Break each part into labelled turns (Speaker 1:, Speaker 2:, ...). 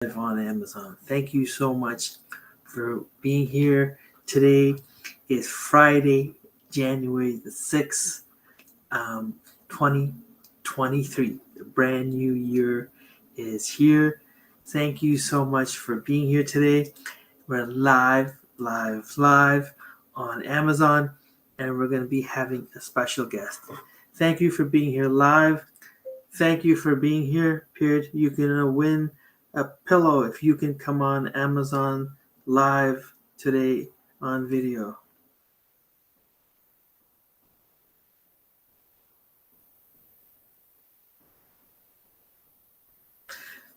Speaker 1: on Amazon. Thank you so much for being here. Today is Friday, January the 6th, 2023. The brand new year is here. Thank you so much for being here today. We're live on Amazon, and we're going to be having a special guest. Thank you for being here live. Thank you for being here. Period. You can win a pillow if you can come on Amazon live today on video.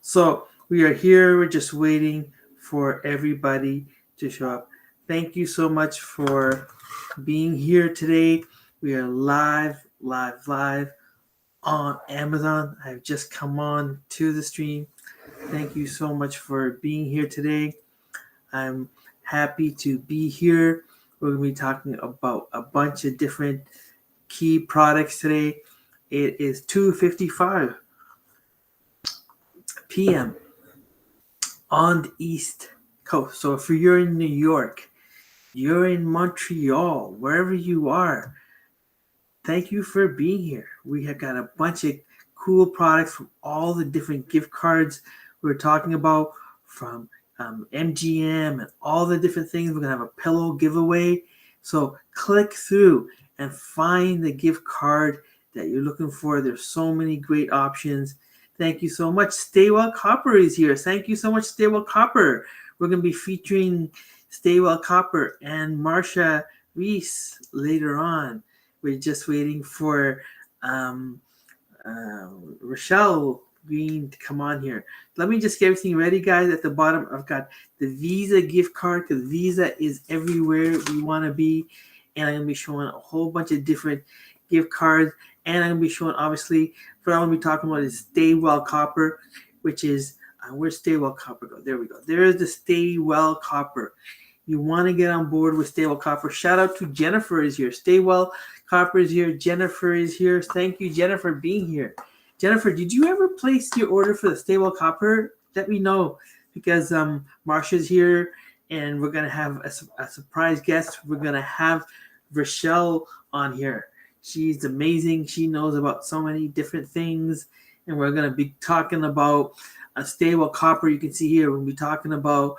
Speaker 1: So we are here. We're just waiting for everybody to show up. Thank you so much for being here today. We are live on Amazon. I've just come on to the stream. Thank you so much for being here today. I'm happy to be here. We're going to be talking about a bunch of different key products today. It is 2:55 p.m. on the East Coast. So if you're in New York, you're in Montreal, wherever you are, thank you for being here. We have got a bunch of cool products from all the different gift cards we're talking about, from MGM and all the different things. We're going to have a pillow giveaway. So click through and find the gift card that you're looking for. There's so many great options. Thank you so much. Staywell Copper is here. Thank you so much, Staywell Copper. We're going to be featuring Staywell Copper and Marsha Reese later on. We're just waiting for Rachel Green to come on here. Let me just get everything ready, guys. At the bottom, I've got the Visa gift card, because Visa is everywhere we want to be. And I'm going to be showing a whole bunch of different gift cards. And I'm going to be showing, obviously, what I'm going to be talking about is Staywell Copper, which is, where's Staywell Copper go? There we go. There is the Staywell Copper. You want to get on board with Staywell Copper. Shout out to Jennifer is here. Staywell Copper is here. Jennifer is here. Thank you, Jennifer, being here. Jennifer, did you ever place your order for the Staywell Copper? Let me know, because Marsha's here, and we're going to have a surprise guest. We're going to have Rachel on here. She's amazing. She knows about so many different things, and we're going to be talking about a Staywell Copper. You can see here, we'll be talking about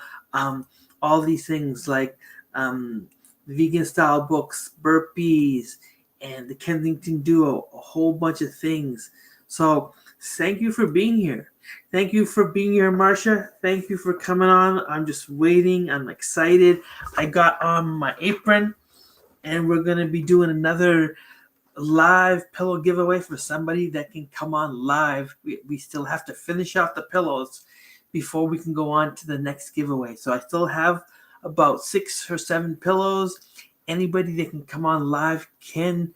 Speaker 1: all these things like vegan style books, burpees, and the Kensington Duo, a whole bunch of things. So thank you for being here. Thank you for being here, Marsha. Thank you for coming on. I'm just waiting. I'm excited. I got on my apron, and we're going to be doing another live pillow giveaway for somebody that can come on live. We still have to finish off the pillows before we can go on to the next giveaway. So I still have about 6 or 7 pillows. Anybody that can come on live can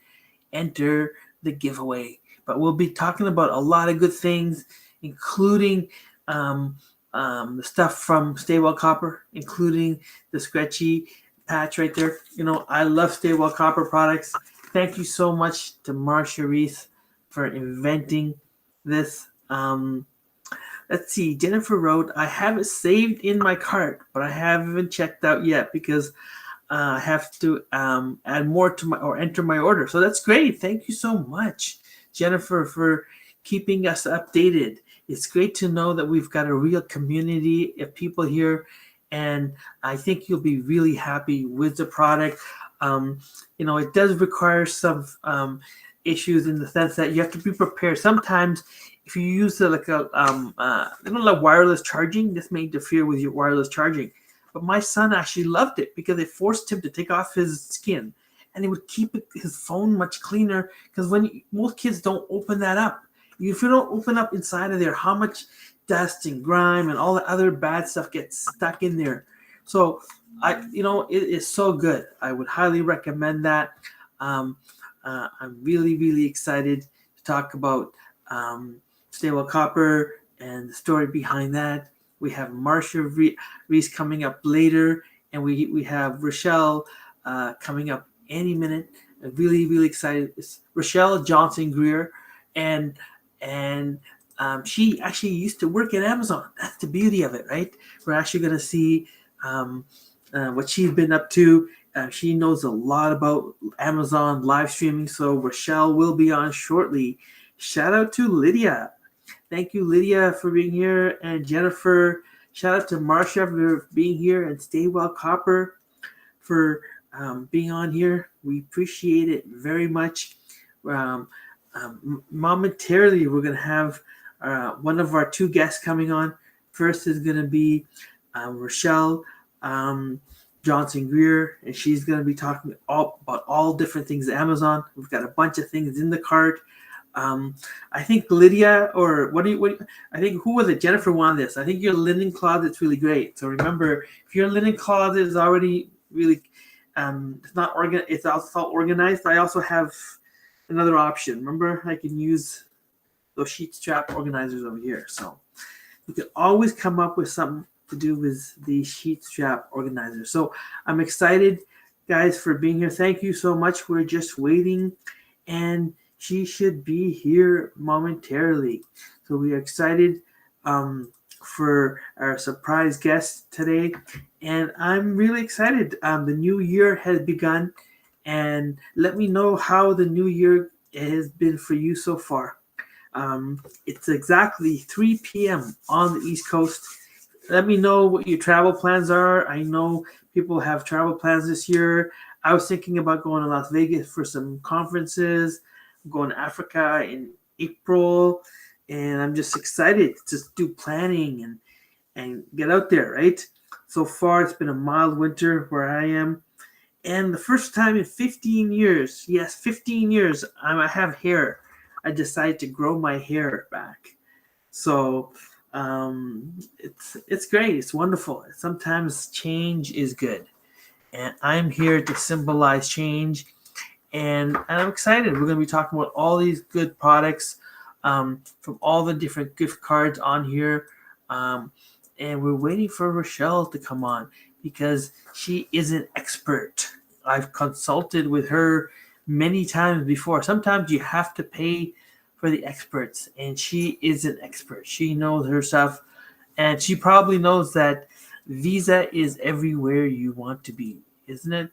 Speaker 1: enter the giveaway. But we'll be talking about a lot of good things, including the stuff from Staywell Copper, including the scratchy patch right there. You know, I love Staywell Copper products. Thank you so much to Marsha Reese for inventing this. Let's see. Jennifer wrote, I have it saved in my cart, but I haven't checked out yet because I have to add more to my, or enter my order. So that's great. Thank you so much, Jennifer, for keeping us updated. It's great to know that we've got a real community of people here, and I think you'll be really happy with the product. You know, it does require some issues in the sense that you have to be prepared. Sometimes if you use like wireless charging, this may interfere with your wireless charging. But my son actually loved it because it forced him to take off his skin, and it would keep his phone much cleaner, because most kids don't open that up. If you don't open up inside of there, how much dust and grime and all the other bad stuff gets stuck in there. So it is so good. I would highly recommend that. I'm really, really excited to talk about Staywell Copper and the story behind that. We have Marsha Reese coming up later, and we have Rachel coming up any minute. I'm really, really excited. It's Rachel Johnson Greer, and She actually used to work at Amazon. That's the beauty of it, right? We're actually going to see what she's been up to. She knows a lot about Amazon live streaming, so Rachel will be on shortly. Shout out to Lydia. Thank you, Lydia, for being here, and Jennifer. Shout out to Marsha for being here, and Stay Well Copper for being on here. We appreciate it very much. Momentarily, we're going to have one of our two guests coming on. First is going to be Rachel Johnson Greer, and she's going to be talking about all different things at Amazon. We've got a bunch of things in the cart. I think Lydia, or I think who was it? Jennifer wanted this. I think your linen closet's really great. So remember, if your linen closet is already really, it's not it's also organized. I also have another option. Remember, I can use those sheet strap organizers over here. So you can always come up with something to do with the sheet strap organizer. So I'm excited, guys, for being here. Thank you so much. We're just waiting, and she should be here momentarily. So we are excited for our surprise guest today, and I'm really excited. The new year has begun, and let me know how the new year has been for you so far. It's exactly 3 p.m. on the East Coast. Let me know what your travel plans are. I know people have travel plans this year. I was thinking about going to Las Vegas for some conferences. I'm going to Africa in April, and I'm just excited to do planning and get out there, right? So far, it's been a mild winter where I am. And the first time in 15 years, yes, 15 years, I have hair. I decided to grow my hair back. So it's great. It's wonderful. Sometimes change is good. And I'm here to symbolize change. And I'm excited. We're going to be talking about all these good products from all the different gift cards on here. And we're waiting for Rachel to come on because she is an expert. I've consulted with her many times before. Sometimes you have to pay for the experts, and she is an expert. She knows her stuff, and she probably knows that Visa is everywhere you want to be, isn't it?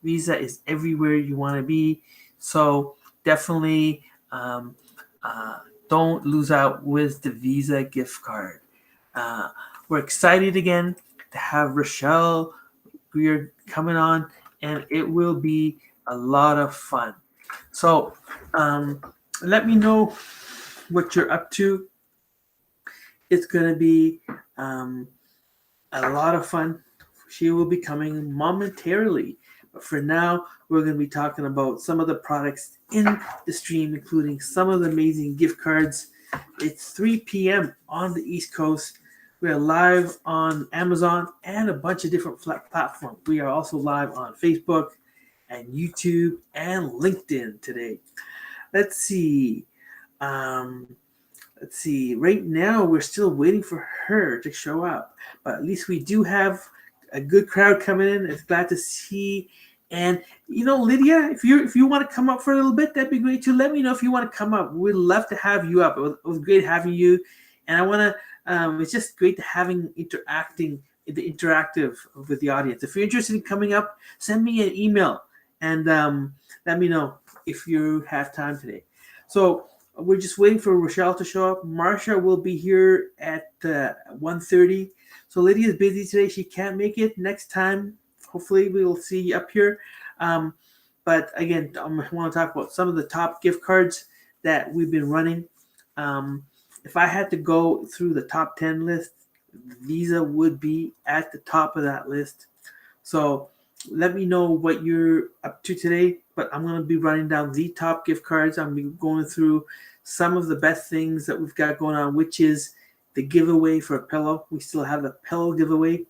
Speaker 1: Visa is everywhere you want to be. So definitely don't lose out with the Visa gift card. We're excited again to have Rachel Greer coming on, and it will be a lot of fun. So let me know what you're up to. It's going to be a lot of fun. She will be coming momentarily. But for now, we're going to be talking about some of the products in the stream, including some of the amazing gift cards. It's 3 p.m. on the East Coast. We are live on Amazon and a bunch of different platforms. We are also live on Facebook and YouTube and LinkedIn today. Let's see. Right now, we're still waiting for her to show up, but at least we do have a good crowd coming in. It's glad to see. And Lydia, if you want to come up for a little bit, that'd be great too. Let me know if you want to come up. We'd love to have you up. It was great having you, and I want to. It's just great to having interactive with the audience. If you're interested in coming up, send me an email and let me know if you have time today. So we're just waiting for Rachel to show up. Marsha will be here at 1:30. So Lydia is busy today. She can't make it. Next time, hopefully we will see you up here. But again, I want to talk about some of the top gift cards that we've been running. If I had to go through the top 10 list, Visa would be at the top of that list. So let me know what you're up to today. But I'm going to be running down the top gift cards. I'm going to be going through some of the best things that we've got going on, which is the giveaway for a pillow. We still have the pillow giveaway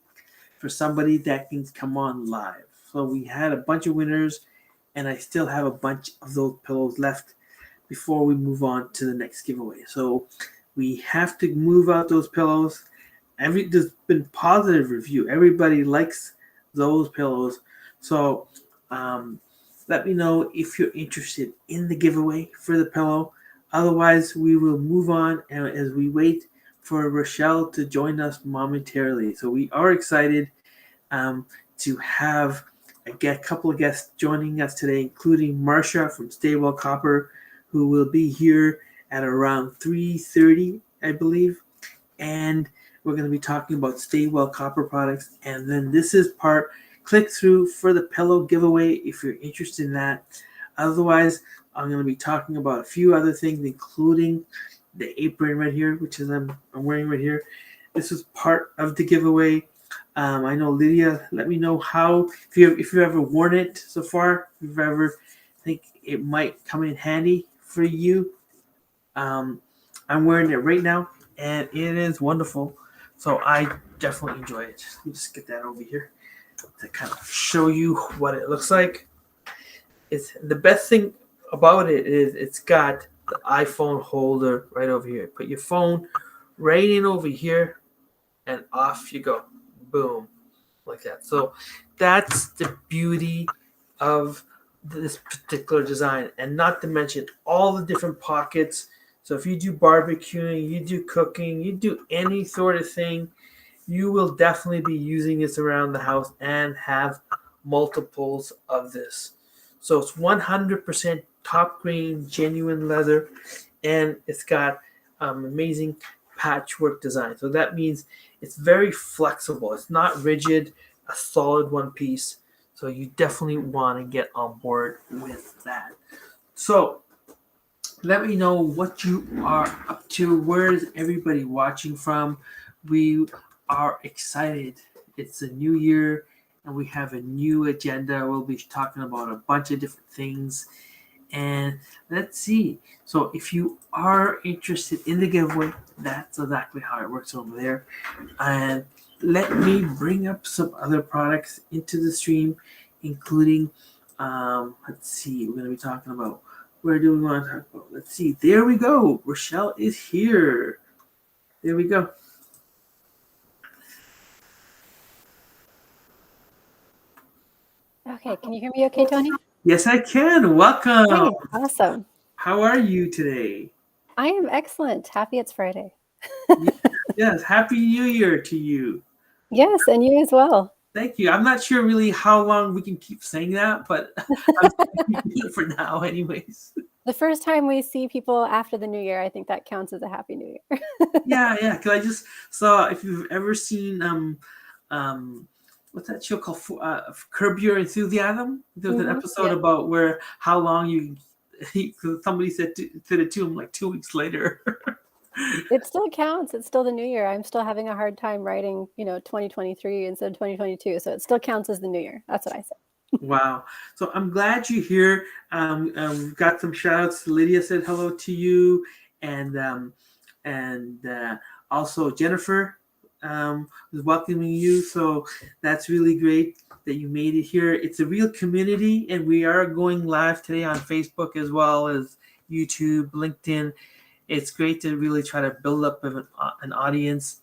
Speaker 1: for somebody that can come on live. So we had a bunch of winners, and I still have a bunch of those pillows left before we move on to the next giveaway. So we have to move out those pillows. There's been positive review. Everybody likes those pillows. So let me know if you're interested in the giveaway for the pillow. Otherwise, we will move on as we wait for Rochelle to join us momentarily. So we are excited um, to have a couple of guests joining us today, including Marcia from Staywell Copper, who will be here at around 3:30, I believe. And we're going to be talking about Staywell Copper products. And then this is part click through for the pillow giveaway if you're interested in that. Otherwise, I'm going to be talking about a few other things, including the apron right here, which is I'm wearing right here. This is part of the giveaway. I know Lydia. Let me know how if you've ever worn it so far. If you've ever think it might come in handy for you. Um, I'm wearing it right now, and it is wonderful. So I definitely enjoy it. Let me just get that over here to kind of show you what it looks like. It's the best thing about it is it's got the iPhone holder right over here. Put your phone right in over here, and off you go. Boom, like that. So that's the beauty of this particular design, and not to mention all the different pockets. So if you do barbecuing, you do cooking, you do any sort of thing, you will definitely be using this around the house and have multiples of this. So it's 100% top green, genuine leather, and it's got amazing patchwork design. So that means it's very flexible. It's not rigid, a solid one piece. So you definitely want to get on board with that. So let me know what you are up to. Where is everybody watching from? We are excited. It's a new year and we have a new agenda. We'll be talking about a bunch of different things. And let's see. So if you are interested in the giveaway, that's exactly how it works over there. And let me bring up some other products into the stream, including, let's see, we're going to be talking about, where do we want to talk about? Let's see. There we go. Rochelle is here. There we go.
Speaker 2: Okay, can you hear me okay, Tony?
Speaker 1: Yes, I can. Welcome.
Speaker 2: Hey, awesome.
Speaker 1: How are you today?
Speaker 2: I am excellent. Happy it's Friday.
Speaker 1: Yes, Happy New Year to you.
Speaker 2: Yes, and you as well.
Speaker 1: Thank you. I'm not sure really how long we can keep saying that, but I'm keeping it for now, anyways.
Speaker 2: The first time we see people after the new year, I think that counts as a happy new year.
Speaker 1: Yeah. Because I just saw, if you've ever seen what's that show called? Curb Your Enthusiasm. There was an episode about where how long you. Somebody said it to him like 2 weeks later.
Speaker 2: It still counts. It's still the new year. I'm still having a hard time writing, 2023 instead of 2022. So it still counts as the new year. That's what I said.
Speaker 1: Wow. So I'm glad you're here. Got some shout outs. Lydia said hello to you. And also Jennifer was welcoming you. So that's really great that you made it here. It's a real community, and we are going live today on Facebook as well as YouTube, LinkedIn. It's great to really try to build up an audience.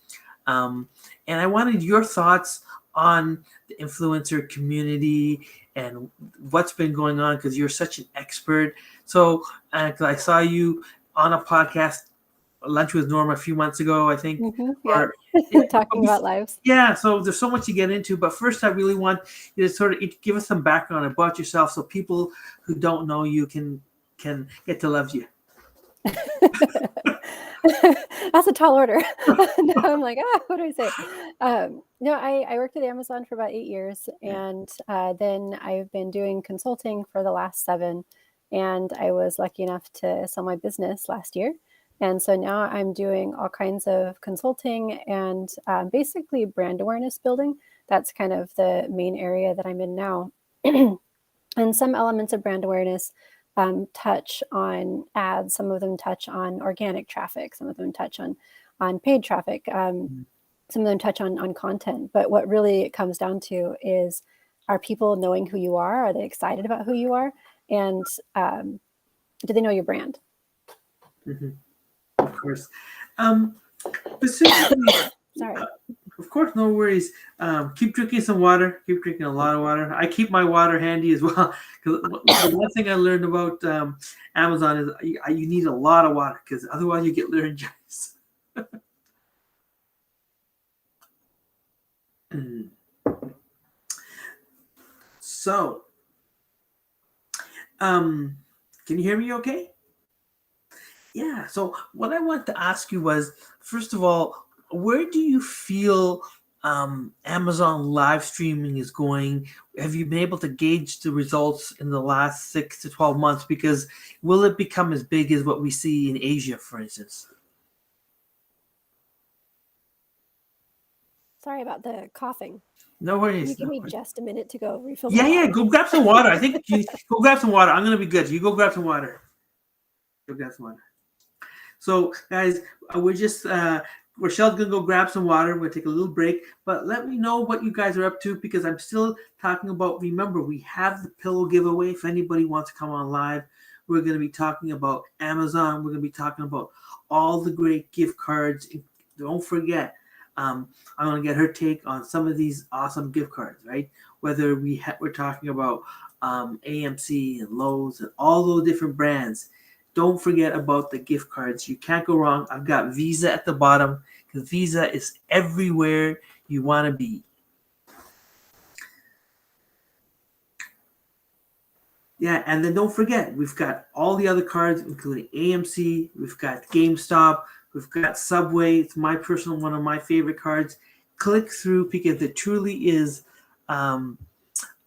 Speaker 1: And I wanted your thoughts on the influencer community and what's been going on, because you're such an expert. So I saw you on a podcast, Lunch with Norm, a few months ago, I think.
Speaker 2: Talking about lives.
Speaker 1: Yeah, so there's so much to get into. But first, I really want you to sort of give us some background about yourself so people who don't know you can get to love you.
Speaker 2: That's a tall order. No, I'm like, what do I say? No, I worked at Amazon for about 8 years, and then I've been doing consulting for the last 7, and I was lucky enough to sell my business last year. And so now I'm doing all kinds of consulting and basically brand awareness building. That's kind of the main area that I'm in now. And some elements of brand awareness touch on ads. Some of them touch on organic traffic. Some of them touch on paid traffic. Some of them touch on content. But what really it comes down to is, are people knowing who you are? Are they excited about who you are? And do they know your brand?
Speaker 1: Mm-hmm. Of course. Specifically,
Speaker 2: sorry.
Speaker 1: Of course, no worries. Keep drinking some water. Keep drinking a lot of water. I keep my water handy as well. Because the one thing I learned about Amazon is you need a lot of water because otherwise you get laryngitis. So, um, can you hear me okay? Yeah. So, what I wanted to ask you was, first of all, where do you feel Amazon live streaming is going? Have you been able to gauge the results in the last 6 to 12 months? Because will it become as big as what we see in Asia, for instance?
Speaker 2: Sorry about the coughing.
Speaker 1: No
Speaker 2: Can you
Speaker 1: worries.
Speaker 2: give
Speaker 1: No
Speaker 2: me
Speaker 1: worries.
Speaker 2: just a minute to go refill my
Speaker 1: Yeah, yeah.
Speaker 2: water?
Speaker 1: Go grab some water. I think you go grab some water. I'm gonna be good. You go grab some water. Go grab some water. So, guys, we're just Rochelle's gonna go grab some water. We're gonna take a little break, but let me know what you guys are up to because I'm still talking about. Remember, we have the pillow giveaway. If anybody wants to come on live, we're gonna be talking about Amazon. We're gonna be talking about all the great gift cards. Don't forget, I'm gonna get her take on some of these awesome gift cards. Right? Whether we're talking about AMC and Lowe's and all those different brands. Don't forget about the gift cards. You can't go wrong. I've got Visa at the bottom because Visa is everywhere you want to be. Yeah, and then don't forget, we've got all the other cards, including AMC, we've got GameStop, we've got Subway. It's my personal one of my favorite cards. Click through because it truly is um,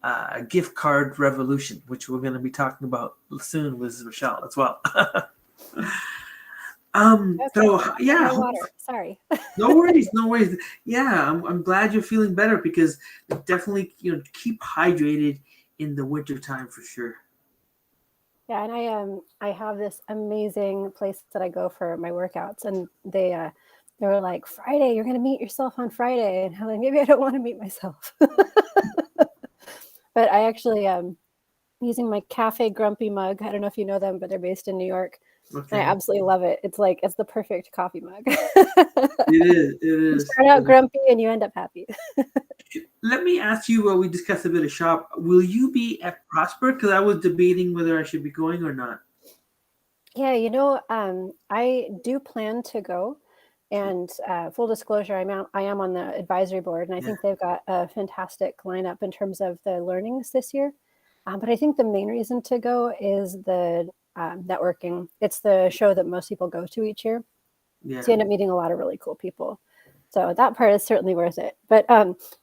Speaker 1: a gift card revolution, which we're going to be talking about soon with Rochelle as well.
Speaker 2: Okay,
Speaker 1: So yeah,
Speaker 2: my water. Sorry.
Speaker 1: no worries, no worries. Yeah, I'm glad you're feeling better because definitely keep hydrated in the winter time for sure.
Speaker 2: Yeah, and I have this amazing place that I go for my workouts, and they were like, Friday, you're gonna meet yourself on Friday, and I'm like, maybe I don't want to meet myself. But I actually using my Cafe Grumpy mug. I don't know if you know them, but they're based in New York. And I
Speaker 1: Okay,
Speaker 2: absolutely love it. It's the perfect coffee mug.
Speaker 1: it is. It
Speaker 2: You
Speaker 1: is.
Speaker 2: start out grumpy and you end up happy.
Speaker 1: Let me ask you. We discussed a bit of shop. Will you be at Prosper? Because I was debating whether I should be going or not.
Speaker 2: Yeah, I do plan to go. And full disclosure, I am on the advisory board, and I
Speaker 1: Yeah,
Speaker 2: think they've got a fantastic lineup in terms of the learnings this year. But I think the main reason to go is the networking. It's the show that most people go to each year.
Speaker 1: yeah,
Speaker 2: So you end up meeting a lot of really cool people. So that part is certainly worth it. But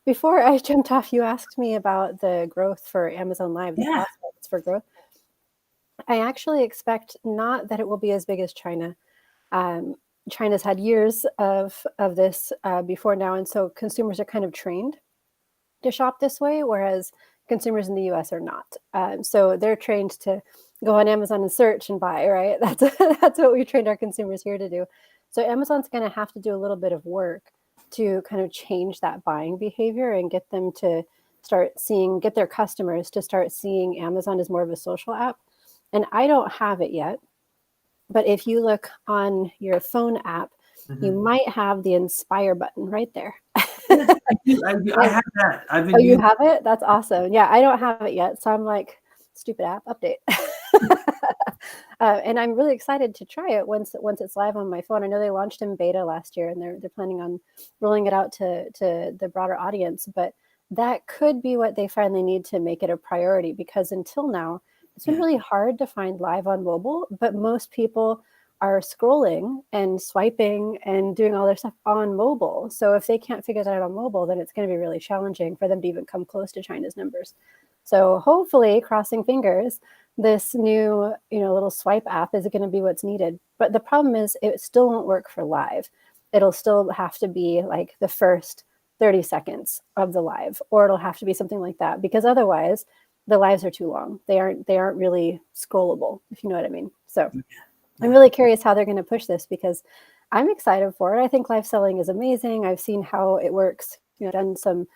Speaker 2: before I jumped off, you asked me about the growth for Amazon Live, the
Speaker 1: yeah.
Speaker 2: prospects for growth. I actually expect not that it will be as big as China. Um, China's had years of this before now, and so consumers are kind of trained to shop this way, whereas consumers in the U.S. are not. So they're trained to go on Amazon and search and buy. Right? That's what we trained our consumers here to do. So Amazon's going to have to do a little bit of work to kind of change that buying behavior and get them to get their customers to start seeing Amazon as more of a social app. And I don't have it yet. But if you look on your phone app, you
Speaker 1: Mhm.
Speaker 2: might have the Inspire button right there.
Speaker 1: Yes, I do. I
Speaker 2: And
Speaker 1: have that. I've
Speaker 2: oh,
Speaker 1: been
Speaker 2: you
Speaker 1: using.
Speaker 2: have it? That's awesome. Yeah, I don't have it yet. So I'm like, stupid app, update. And I'm really excited to try it once it's live on my phone. I know they launched in beta last year, and they're planning on rolling it out to the broader audience. But that could be what they finally need to make it a priority, because until now, it's been
Speaker 1: Yeah,
Speaker 2: really hard to find live on mobile, but most people are scrolling and swiping and doing all their stuff on mobile. So if they can't figure that out on mobile, then it's going to be really challenging for them to even come close to China's numbers. So hopefully, crossing fingers, this new little swipe app is going to be what's needed. But the problem is it still won't work for live. It'll still have to be like the first 30 seconds of the live, or it'll have to be something like that, because otherwise the lives are too long. They aren't really scrollable, if you know what I mean. So I'm
Speaker 1: yeah,
Speaker 2: really curious how they're going to push this, because I'm excited for it. I think live selling is amazing. I've seen how it works, done some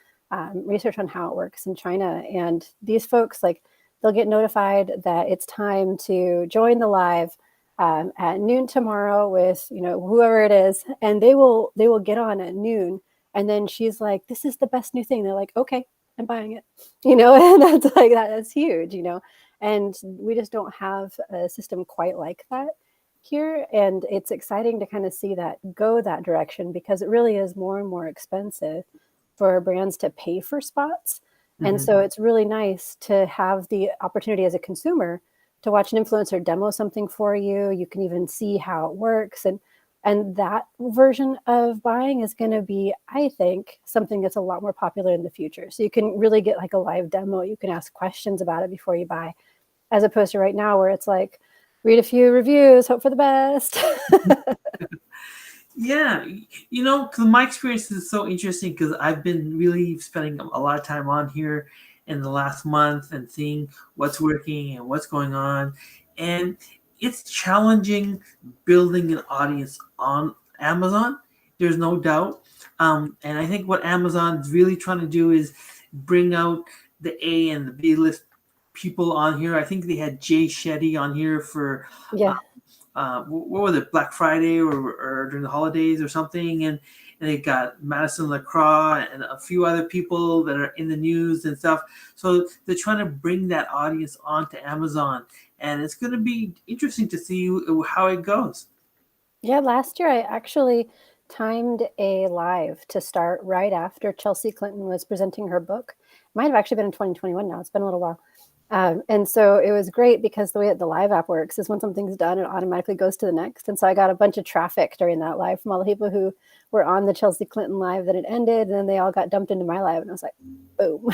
Speaker 2: research on how it works in China. And these folks, like, they'll get notified that it's time to join the live at noon tomorrow with, whoever it is. And they will get on at noon And then she's like, this is the best new thing. They're like, okay, I'm buying it, and that's like that's huge, and we just don't have a system quite like that here. And it's exciting to kind of see that go that direction, because it really is more and more expensive for brands to pay for spots. And
Speaker 1: Mhm.
Speaker 2: so it's really nice to have the opportunity as a consumer to watch an influencer demo something for you. You can even see how it works. And that version of buying is going to be, I think, something that's a lot more popular in the future. So you can really get like a live demo. You can ask questions about it before you buy, as opposed to right now where it's like, read a few reviews, hope for the best.
Speaker 1: Yeah, 'cause my experience is so interesting because I've been really spending a lot of time on here in the last month and seeing what's working and what's going on. And it's challenging building an audience on Amazon. There's no doubt. And I think what Amazon's really trying to do is bring out the A and the B list people on here. I think they had Jay Shetty on here for
Speaker 2: Yeah.
Speaker 1: what was it, Black Friday or during the holidays or something, and they got Madison LaCroix and a few other people that are in the news and stuff. So they're trying to bring that audience onto Amazon, and it's going to be interesting to see how it goes.
Speaker 2: Yeah, last year I actually timed a live to start right after Chelsea Clinton was presenting her book. It might have actually been in 2021 now. It's been a little while. And so it was great because the way that the live app works is when something's done, it automatically goes to the next. And so I got a bunch of traffic during that live from all the people who were on the Chelsea Clinton live that had ended. And then they all got dumped into my live. And I was like, boom.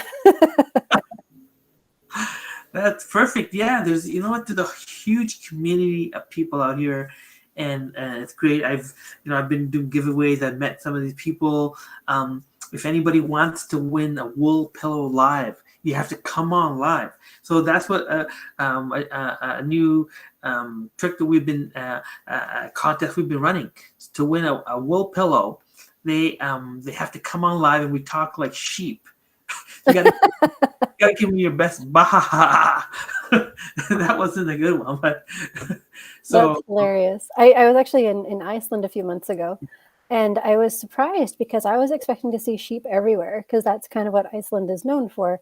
Speaker 1: That's perfect. Yeah, there's a huge community of people out here, and it's great. I've been doing giveaways. I've met some of these people. If anybody wants to win a wool pillow live, you have to come on live. So that's what a new trick that we've been contest we've been running to win a wool pillow. They have to come on live and we talk like sheep. You gotta give me your best bah. That wasn't a good one, but
Speaker 2: That's
Speaker 1: so
Speaker 2: hilarious. I was actually in Iceland a few months ago, and I was surprised because I was expecting to see sheep everywhere because that's kind of what Iceland is known for.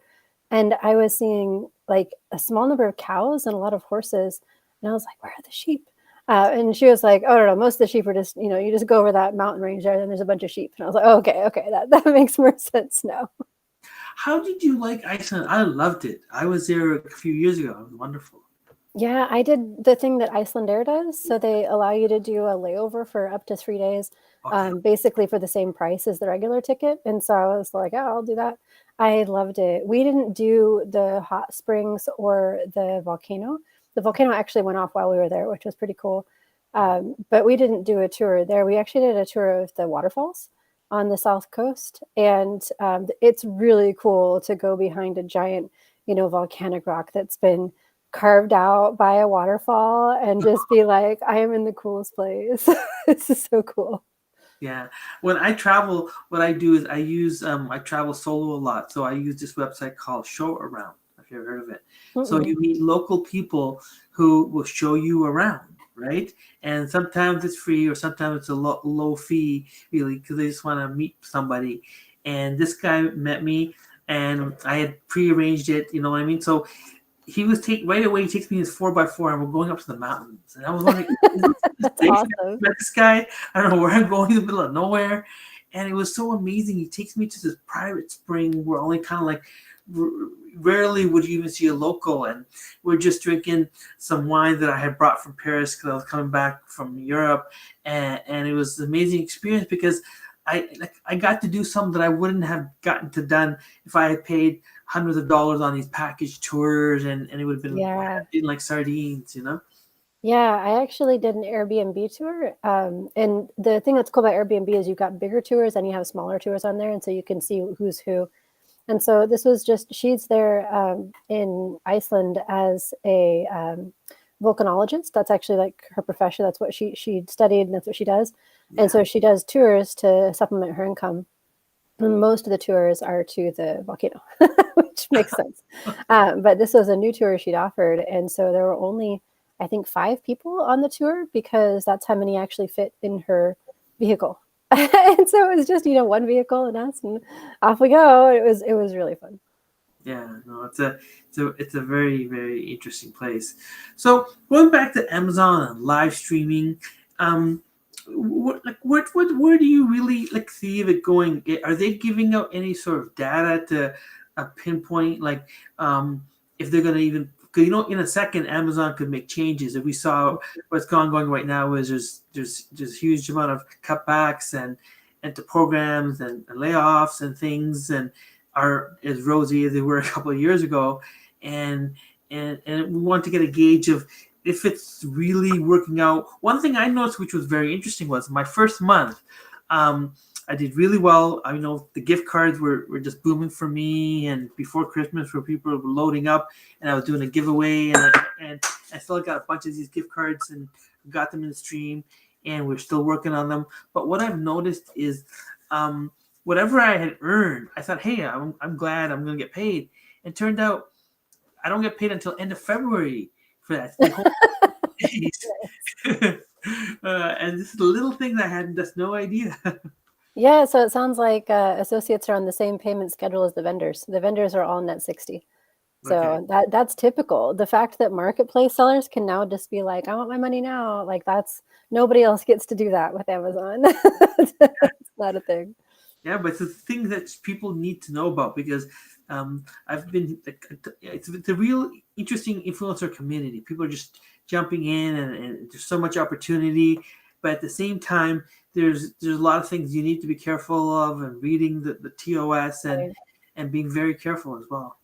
Speaker 2: And I was seeing like a small number of cows and a lot of horses. And I was like, where are the sheep? And she was like, oh, no, no, most of the sheep are just, you just go over that mountain range there, and there's a bunch of sheep. And I was like, oh, okay, that makes more sense now.
Speaker 1: how did you like Iceland? I loved it. I was there a few years ago. It was wonderful.
Speaker 2: Yeah, I did the thing that Icelandair does. So they allow you to do a layover for up to 3 days,
Speaker 1: Okay.
Speaker 2: basically for the same price as the regular ticket. And so I was like, oh, I'll do that. I loved it. We didn't do the hot springs or the volcano. The volcano actually went off while we were there, which was pretty cool. But we didn't do a tour there. We actually did a tour of the waterfalls on the south coast. And it's really cool to go behind a giant, volcanic rock that's been carved out by a waterfall and just be like, I am in the coolest place. This is so cool.
Speaker 1: Yeah. When I travel, what I do is I travel solo a lot. So I use this website called Show Around. If you've ever heard of it. So
Speaker 2: Mm-mm.
Speaker 1: you meet local people who will show you around, right? And sometimes it's free or sometimes it's a low fee, really, because they just want to meet somebody. And this guy met me and I had prearranged it, you know what I mean? So he was right away. He takes me in his 4x4, and we're going up to the mountains. And I was wondering, is this
Speaker 2: That's
Speaker 1: safe?
Speaker 2: awesome.
Speaker 1: Met this guy. I don't know where I'm going in the middle of nowhere, and it was so amazing. He takes me to this private spring where only kind of like rarely would you even see a local, and we're just drinking some wine that I had brought from Paris because I was coming back from Europe, and it was an amazing experience because I got to do something that I wouldn't have gotten to done if I had paid hundreds of dollars on these package tours, and it would have been
Speaker 2: Yeah.
Speaker 1: eating like sardines,
Speaker 2: Yeah, I actually did an Airbnb tour. And the thing that's cool about Airbnb is you've got bigger tours and you have smaller tours on there. And so you can see who's who. And so this was she's there in Iceland as a volcanologist. That's actually like her profession. That's what she studied and that's what she does. And
Speaker 1: Yeah.
Speaker 2: so she does tours to supplement her income. And most of the tours are to the volcano, which makes sense. But this was a new tour she'd offered. And so there were only, I think, 5 people on the tour because that's how many actually fit in her vehicle. And so it was just, one vehicle and us, and off we go. It was really fun.
Speaker 1: Yeah, no, it's a very very interesting place. So going back to Amazon and live streaming, um, where do you really like see it going? Are they giving out any sort of data to pinpoint if they're going to even? Because in a second, Amazon could make changes. If we saw what's going right now, is there's huge amount of cutbacks and to programs and layoffs and things and are as rosy as they were a couple of years ago, and and we want to get a gauge of if it's really working out. One thing I noticed, which was very interesting, was my first month. I did really well. I know the gift cards were just booming for me, and before Christmas, where people were loading up, and I was doing a giveaway, and I still got a bunch of these gift cards and got them in the stream, and we're still working on them. But what I've noticed is, whatever I had earned, I thought, hey, I'm glad I'm going to get paid. It turned out I don't get paid until end of February for that. The whole days. And this is a little thing that I had just no idea.
Speaker 2: Yeah, so it sounds like associates are on the same payment schedule as the vendors. The vendors are all net 60.
Speaker 1: Okay.
Speaker 2: So that's typical. The fact that marketplace sellers can now just be like, I want my money now. Like that's nobody else gets to do that with Amazon. It's not a thing.
Speaker 1: Yeah, but it's a thing that people need to know about because I've been it's a real interesting influencer community. People are just jumping in, and there's so much opportunity, but at the same time, there's a lot of things you need to be careful of, and reading the TOS and being very careful as well.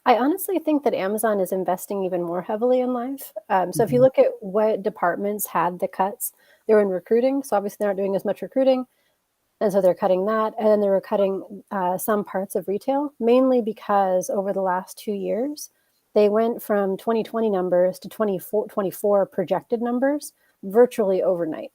Speaker 2: I honestly think that Amazon is investing even more heavily in live. So if you
Speaker 1: Mhm.
Speaker 2: look at what departments had the cuts, they were in recruiting. So obviously they're not doing as much recruiting. And so they're cutting that. And then they were cutting some parts of retail, mainly because over the last 2 years, they went from 2020 numbers to 2024 projected numbers virtually overnight.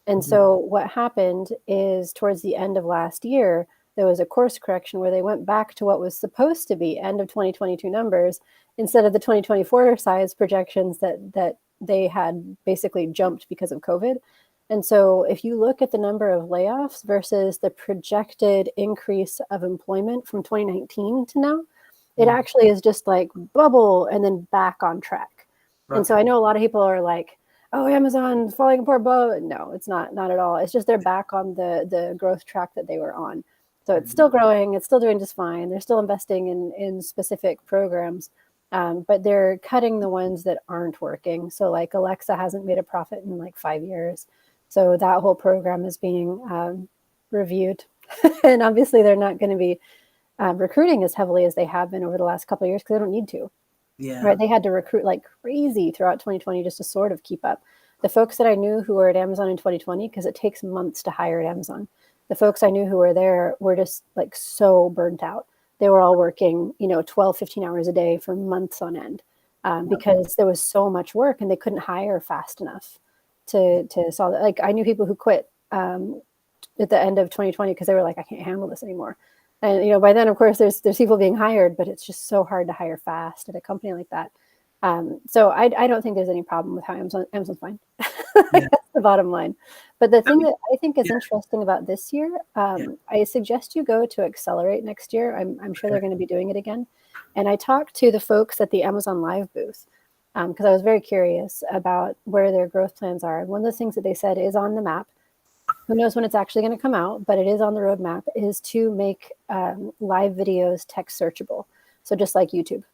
Speaker 2: And
Speaker 1: Mhm.
Speaker 2: so what happened is towards the end of last year, there was a course correction where they went back to what was supposed to be end of 2022 numbers instead of the 2024 size projections that they had basically jumped because of COVID. And so if you look at the number of layoffs versus the projected increase of employment from 2019 to now, it
Speaker 1: Mhm.
Speaker 2: actually is just like bubble and then back on track. And so
Speaker 1: Okay.
Speaker 2: I know a lot of people are like, oh, Amazon's falling apart, blah. No, it's not at all. It's just they're back on the growth track that they were on. So it's
Speaker 1: Mhm.
Speaker 2: still growing. It's still doing just fine. They're still investing in specific programs, but they're cutting the ones that aren't working. So like Alexa hasn't made a profit in like 5 years. So that whole program is being reviewed. And obviously they're not going to be recruiting as heavily as they have been over the last couple of years because they don't need to.
Speaker 1: Yeah.
Speaker 2: Right, they had to recruit like crazy throughout 2020 just to sort of keep up. The folks that I knew who were at Amazon in 2020, because it takes months to hire at Amazon, the folks I knew who were there were just like so burnt out. They were all working, 12, 15 hours a day for months on end because there was so much work and they couldn't hire fast enough to solve it. Like I knew people who quit at the end of 2020 because they were like, I can't handle this anymore. And by then, of course, there's people being hired, but it's just so hard to hire fast at a company like that. So I don't think there's any problem with how Amazon's fine.
Speaker 1: Yeah.
Speaker 2: That's the bottom line. But the
Speaker 1: Let
Speaker 2: thing
Speaker 1: me,
Speaker 2: that I think is
Speaker 1: yeah.
Speaker 2: interesting about this year,
Speaker 1: Yeah.
Speaker 2: I suggest you go to Accelerate next year. I'm sure they're
Speaker 1: Okay.
Speaker 2: going to be doing it again. And I talked to the folks at the Amazon Live booth because I was very curious about where their growth plans are. And one of the things that they said is on the map, who knows when it's actually going to come out, but it is on the roadmap, is to make live videos text searchable. So just like YouTube.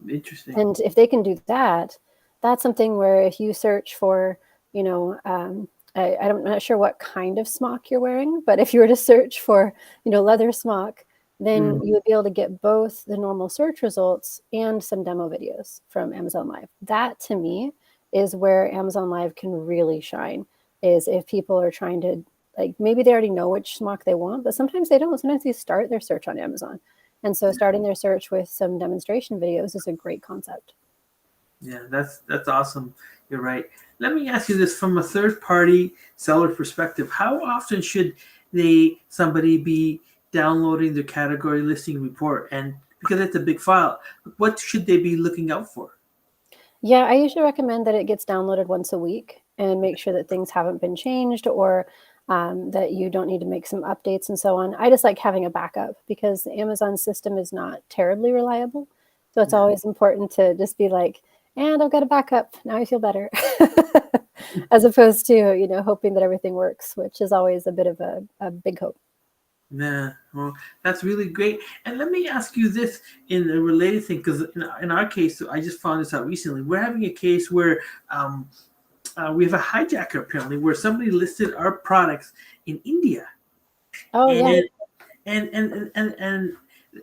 Speaker 1: Interesting.
Speaker 2: And if they can do that, that's something where if you search for, I'm not sure what kind of smock you're wearing, but if you were to search for, leather smock, then
Speaker 1: Mm.
Speaker 2: you would be able to get both the normal search results and some demo videos from Amazon Live. That to me is where Amazon Live can really shine, is if people are trying to, like, maybe they already know which smock they want, but sometimes they don't. Sometimes they start their search on Amazon. And so starting their search with some demonstration videos is a great concept.
Speaker 1: Yeah, that's awesome. You're right. Let me ask you this from a third party seller perspective. How often should somebody be downloading the category listing report? And because it's a big file, what should they be looking out for?
Speaker 2: Yeah, I usually recommend that it gets downloaded once a week and make sure that things haven't been changed or that you don't need to make some updates and so on. I just like having a backup because the Amazon system is not terribly reliable. So it's
Speaker 1: Yeah.
Speaker 2: always important to just be like, and I've got a backup. Now I feel better. As opposed to, hoping that everything works, which is always a bit of a big hope.
Speaker 1: Yeah, well, that's really great. And let me ask you this in a related thing, because in our case, I just found this out recently. We're having a case where um, we have a hijacker apparently, where somebody listed our products in India,
Speaker 2: Oh, yeah.
Speaker 1: and and and and and, and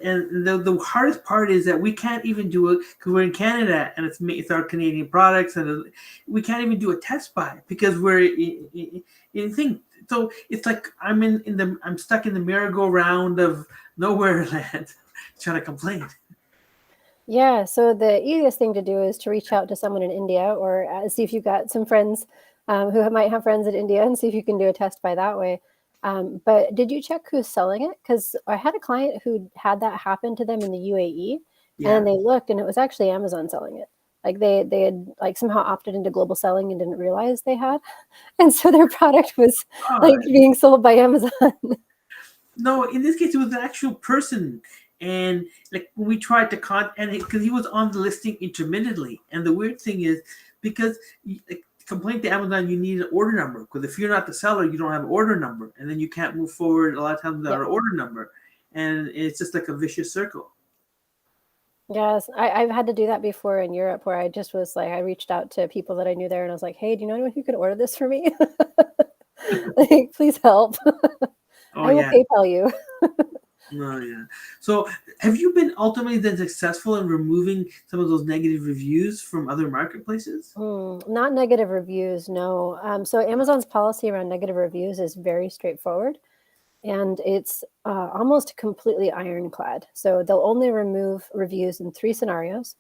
Speaker 1: and the hardest part is that we can't even do it because we're in Canada and it's our Canadian products, and we can't even do a test buy because we're in thing. So it's like I'm stuck in the merry-go-round of nowhere land, trying to complain.
Speaker 2: Yeah, so the easiest thing to do is to reach out to someone in India or see if you've got some friends who might have friends in India and see if you can do a test by that way. But did you check who's selling it? Because I had a client who had that happen to them in the UAE, and
Speaker 1: Yeah.
Speaker 2: then they looked and it was actually Amazon selling it. Like they had like somehow opted into global selling and didn't realize they had, and so their product was
Speaker 1: Oh,
Speaker 2: like being sold by Amazon.
Speaker 1: no, in this case, it was an actual person, and like when we tried to and because he was on the listing intermittently, and the weird thing is because like, complaint to Amazon, you need an order number because if you're not the seller, you don't have an order number, and then you can't move forward a lot of times without
Speaker 2: Yep.
Speaker 1: an order number, and it's just like a vicious circle.
Speaker 2: Yes, I've had to do that before in Europe where I just was like, I reached out to people that I knew there and I was like, hey, do you know anyone who can order this for me? Like, please help.
Speaker 1: Oh
Speaker 2: I will
Speaker 1: yeah,
Speaker 2: PayPal you.
Speaker 1: oh yeah. So have you been ultimately then successful in removing some of those negative reviews from other marketplaces?
Speaker 2: Not negative reviews, no. So Amazon's policy around negative reviews is very straightforward and it's almost completely ironclad. So they'll only remove reviews in 3 scenarios.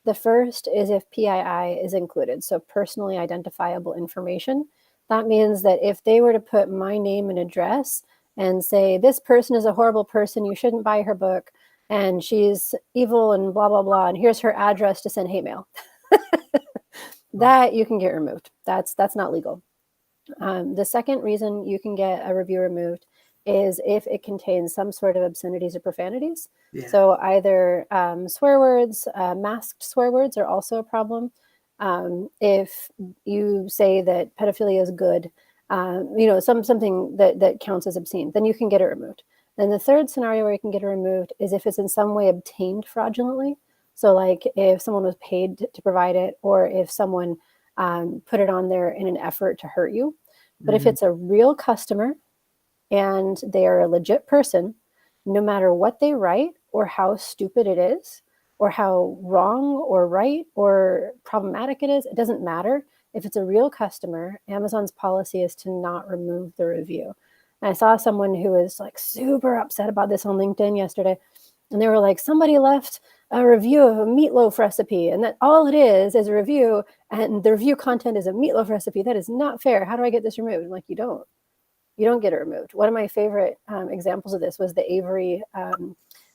Speaker 2: The first is if PII is included, so personally identifiable information. That means that if they were to put my name and address and say, this person is a horrible person, you shouldn't buy her book, and she's evil and blah, blah, blah, and here's her address to send hate mail, that you can get removed. That's not legal. The second reason you can get a review removed is if it contains some sort of obscenities or profanities.
Speaker 1: Yeah.
Speaker 2: So either swear words, masked swear words are also a problem. If you say that pedophilia is good, something that counts as obscene, then you can get it removed. Then the third scenario where you can get it removed is if it's in some way obtained fraudulently. So like if someone was paid to provide it, or if someone put it on there in an effort to hurt you. But if it's a real customer and they are a legit person, no matter what they write or how stupid it is, or how wrong or right or problematic it is, it doesn't matter. If it's a real customer, Amazon's policy is to not remove the review. And I saw someone who was like super upset about this on LinkedIn yesterday. And they were like, somebody left a review of a meatloaf recipe, and that all it is a review, and the review content is a meatloaf recipe. That is not fair. How do I get this removed? I'm like, you don't get it removed. One of my favorite examples of this was the Avery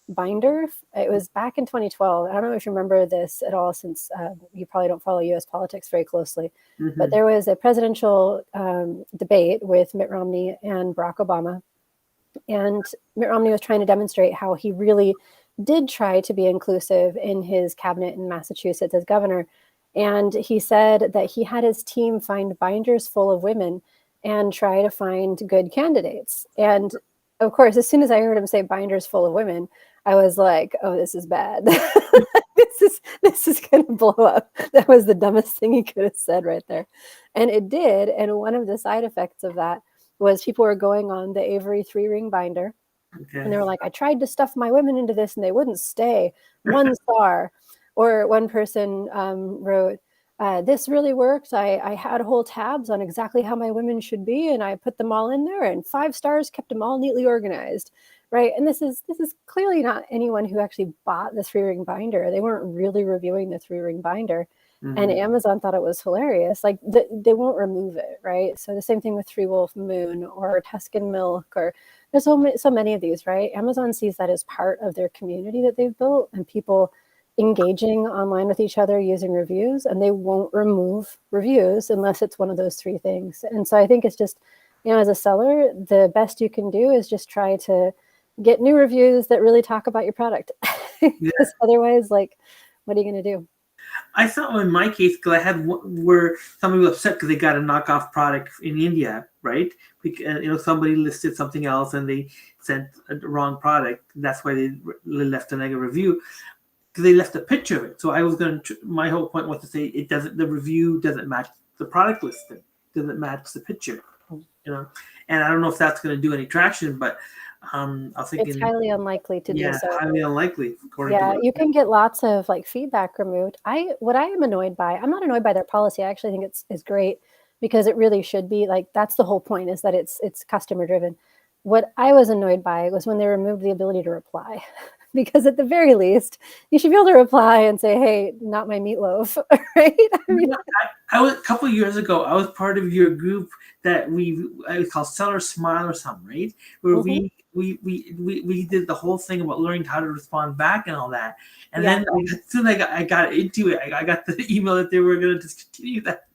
Speaker 2: binder. It was back in 2012. I don't know if you remember this at all, since you probably don't follow US politics very closely, but there was a presidential debate with Mitt Romney and Barack Obama. And Mitt Romney was trying to demonstrate how he really did try to be inclusive in his cabinet in Massachusetts as governor. And he said that he had his team find binders full of women and try to find good candidates. And of course, as soon as I heard him say binders full of women, I was like, oh, this is bad. this is going to blow up. That was the dumbest thing he could have said right there. And it did. And one of the side effects of that was people were going on the Avery 3-ring binder.
Speaker 1: Okay.
Speaker 2: And they were like, I tried to stuff my women into this and they wouldn't stay. 1 star. Or one person wrote, this really worked. I had whole tabs on exactly how my women should be, and I put them all in there, and 5 stars, kept them all neatly organized. Right. And this is clearly not anyone who actually bought the 3-ring binder. They weren't really reviewing the 3-ring binder. And Amazon thought it was hilarious. Like they won't remove it, right? So the same thing with 3 Wolf Moon or Tuscan Milk, or there's so many of these, right? Amazon sees that as part of their community that they've built, and people engaging online with each other using reviews, and they won't remove reviews unless it's one of those 3 things. And so I think it's just as a seller, the best you can do is just try to get new reviews that really talk about your product.
Speaker 1: Yeah.
Speaker 2: Because otherwise, like, what are you going to do?
Speaker 1: I saw in my case because I had where somebody was upset because they got a knockoff product in India, right? Because somebody listed something else and they sent a wrong product. That's why they left a negative review because they left a picture of it. So I was going to. My whole point was to say it doesn't. The review doesn't match the product listing. Doesn't match the picture. And I don't know if that's going to do any traction, but I was
Speaker 2: It's
Speaker 1: thinking,
Speaker 2: highly unlikely to do
Speaker 1: yeah,
Speaker 2: so.
Speaker 1: highly unlikely according to
Speaker 2: Yeah,
Speaker 1: what.
Speaker 2: you can get lots of like feedback removed. What I am annoyed by, I'm not annoyed by their policy. I actually think it's great because it really should be like that's the whole point is that it's customer driven. What I was annoyed by was when they removed the ability to reply. Because at the very least, you should be able to reply and say, "Hey, not my meatloaf," right? I mean,
Speaker 1: I was a couple of years ago. I was part of your group that I was called Seller Smile or something, right? Where
Speaker 2: mhm,
Speaker 1: we did the whole thing about learning how to respond back and all that. And
Speaker 2: yeah.
Speaker 1: then as soon as I got into it, I got the email that they were going to discontinue that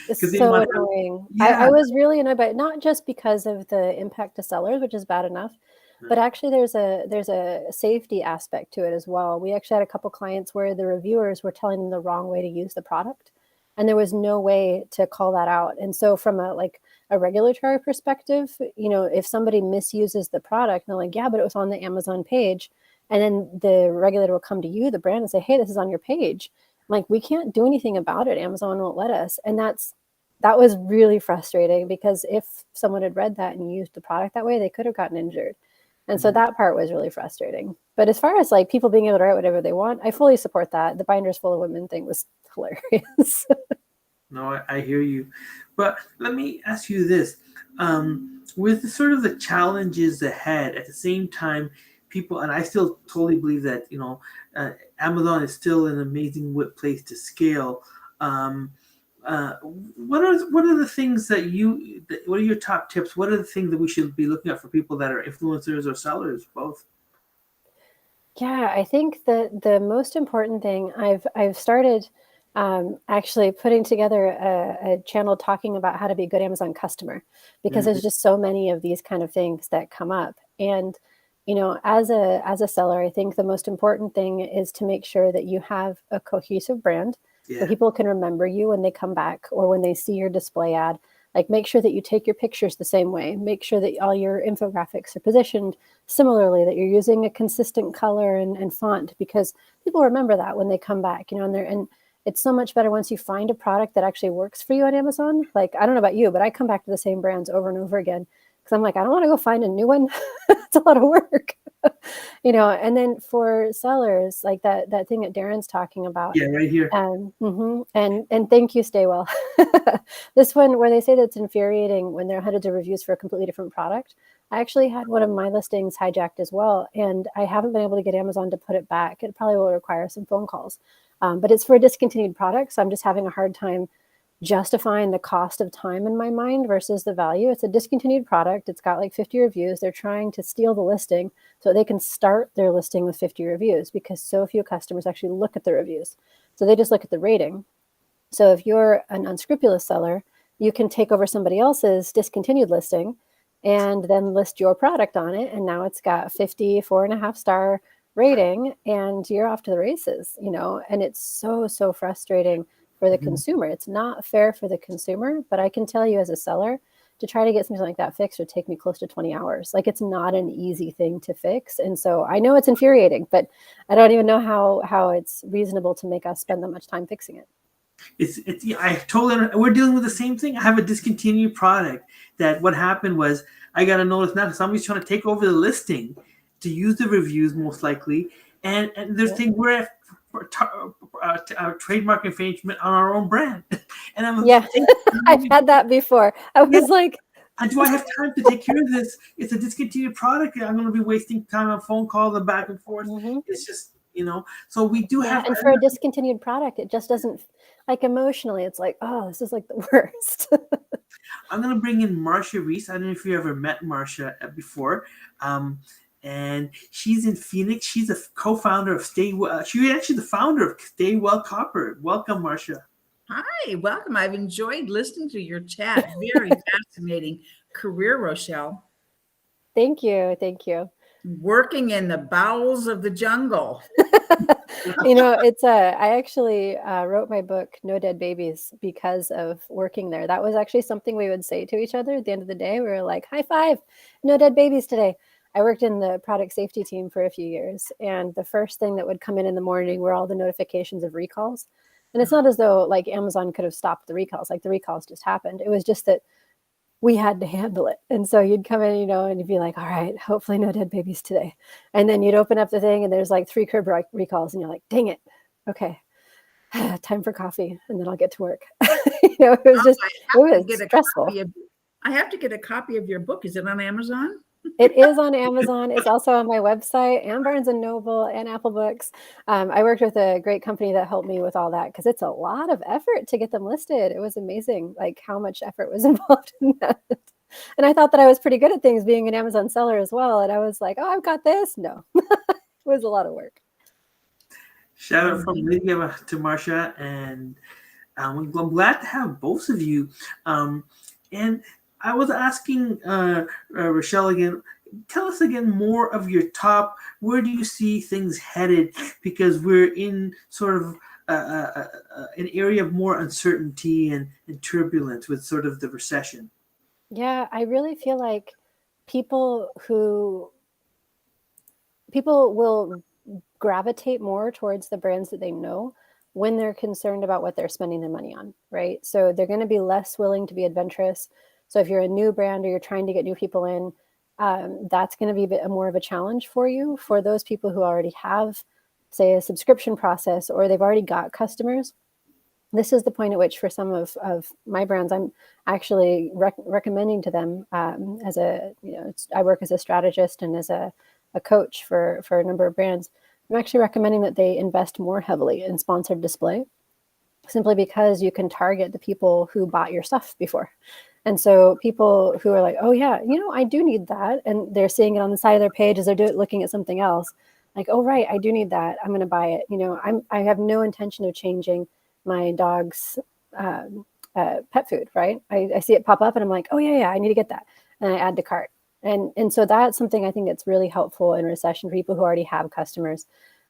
Speaker 2: It's
Speaker 1: because they
Speaker 2: so
Speaker 1: want to.
Speaker 2: annoying.
Speaker 1: Yeah.
Speaker 2: I was really annoyed by it, not just because of the impact to sellers, which is bad enough, but actually there's a safety aspect to it as well. We actually had a couple clients where the reviewers were telling them the wrong way to use the product, and there was no way to call that out. And so from a regulatory perspective, if somebody misuses the product, and they're like, yeah, but it was on the Amazon page, and then the regulator will come to you, the brand, and say, hey, this is on your page. Like, we can't do anything about it. Amazon won't let us. And that was really frustrating because if someone had read that and used the product that way, they could have gotten injured. And so
Speaker 1: Mhm.
Speaker 2: that part was really frustrating. But as far as like people being able to write whatever they want, I fully support that. The binders full of women thing was hilarious.
Speaker 1: No, I hear you. But let me ask you this. With sort of the challenges ahead, at the same time, people, and I still totally believe that, Amazon is still an amazing place to scale. Um, what are the things what are your top tips? What are the things that we should be looking at for people that are influencers or sellers, both?
Speaker 2: Yeah, I think that the most important thing I've started actually putting together a channel talking about how to be a good Amazon customer because
Speaker 1: Mhm.
Speaker 2: there's just so many of these kind of things that come up. And as a seller, I think the most important thing is to make sure that you have a cohesive brand so
Speaker 1: Yeah.
Speaker 2: people can remember you when they come back or when they see your display ad. Like, make sure that you take your pictures the same way. Make sure that all your infographics are positioned similarly, that you're using a consistent color and font because people remember that when they come back, and it's so much better once you find a product that actually works for you on Amazon. Like, I don't know about you, but I come back to the same brands over and over again because I'm like, I don't want to go find a new one. It's a lot of work. And then for sellers, like that thing that Darren's talking about,
Speaker 1: Yeah, right here.
Speaker 2: and thank you, stay well. This one where they say that it's infuriating when there are hundreds of reviews for a completely different product. I actually had one of my listings hijacked as well, and I haven't been able to get Amazon to put it back. It probably will require some phone calls, but it's for a discontinued product, so I'm just having a hard time justifying the cost of time in my mind versus the value. It's a discontinued product. It's got like 50 reviews. They're trying to steal the listing so they can start their listing with 50 reviews because so few customers actually look at the reviews. So they just look at the rating. So if you're an unscrupulous seller, you can take over somebody else's discontinued listing and then list your product on it. And now it's got 54.5 star rating and you're off to the races, and it's so, so frustrating for the
Speaker 1: Mhm.
Speaker 2: consumer. It's not fair for the consumer, but I can tell you as a seller, to try to get something like that fixed would take me close to 20 hours. Like, it's not an easy thing to fix. And so I know it's infuriating, but I don't even know how it's reasonable to make us spend that much time fixing it.
Speaker 1: It's yeah, I totally we're dealing with the same thing. I have a discontinued product that what happened was I got a notice now somebody's trying to take over the listing to use the reviews most likely, and there's
Speaker 2: Yeah.
Speaker 1: things we're at trademark infringement on our own brand, and I'm
Speaker 2: Yeah,
Speaker 1: thinking,
Speaker 2: I've had that before. I
Speaker 1: yeah,
Speaker 2: was like,
Speaker 1: and do I have time to take care of this? It's a discontinued product. I'm going to be wasting time on phone calls and back and forth.
Speaker 2: mhm.
Speaker 1: It's just so we do
Speaker 2: Yeah,
Speaker 1: have.
Speaker 2: and for a discontinued product, it just doesn't like emotionally, it's like, oh, this is like the worst.
Speaker 1: I'm gonna bring in Marcia Reese. I don't know if you ever met Marcia before, um, and she's in Phoenix. She's a co-founder of Stay Well. She's actually the founder of Stay Well Copper. Welcome, Marcia.
Speaker 3: Hi, welcome. I've enjoyed listening to your chat. Very fascinating. career, Rochelle.
Speaker 2: Thank you. Thank you.
Speaker 3: Working in the bowels of the jungle.
Speaker 2: It's I actually wrote my book No Dead Babies because of working there. That was actually something we would say to each other at the end of the day. We were like, high five, no dead babies today. I worked in the product safety team for a few years, and the first thing that would come in the morning were all the notifications of recalls. And it's not as though like Amazon could have stopped the recalls, like the recalls just happened. It was just that we had to handle it. And so you'd come in, and you'd be like, all right, hopefully no dead babies today. And then you'd open up the thing and there's like 3 curb recalls and you're like, dang it. Okay. Time for coffee and then I'll get to work. It was just, it was stressful.
Speaker 3: I have to get a copy of your book. Is it on Amazon?
Speaker 2: It is on Amazon. It's also on my website and Barnes & Noble and Apple Books. I worked with a great company that helped me with all that because it's a lot of effort to get them listed. It was amazing, like how much effort was involved in that. And I thought that I was pretty good at things being an Amazon seller as well. And I was like, oh, I've got this. No, it was a lot of work.
Speaker 1: Shout out from Lydia to Marsha. And I'm glad to have both of you. And I was asking Rachel again, tell us again more of your top, where do you see things headed? Because we're in sort of an area of more uncertainty and turbulence with sort of the recession.
Speaker 2: Yeah, I really feel like people will gravitate more towards the brands that they know when they're concerned about what they're spending their money on, right? So they're going to be less willing to be adventurous. So if you're a new brand or you're trying to get new people in, that's going to be a bit more of a challenge for you. For those people who already have, say, a subscription process or they've already got customers, this is the point at which for some of my brands, I'm actually recommending to them as a, I work as a strategist and as a coach for a number of brands. I'm actually recommending that they invest more heavily in sponsored display, simply because you can target the people who bought your stuff before. And so people who are like, oh yeah, I do need that. And they're seeing it on the side of their page as they're looking at something else. Like, oh, right, I do need that. I'm going to buy it. I have no intention of changing my dog's pet food, right? I see it pop up and I'm like, oh yeah, I need to get that. And I add to cart. And so that's something I think that's really helpful in recession for people who already have customers.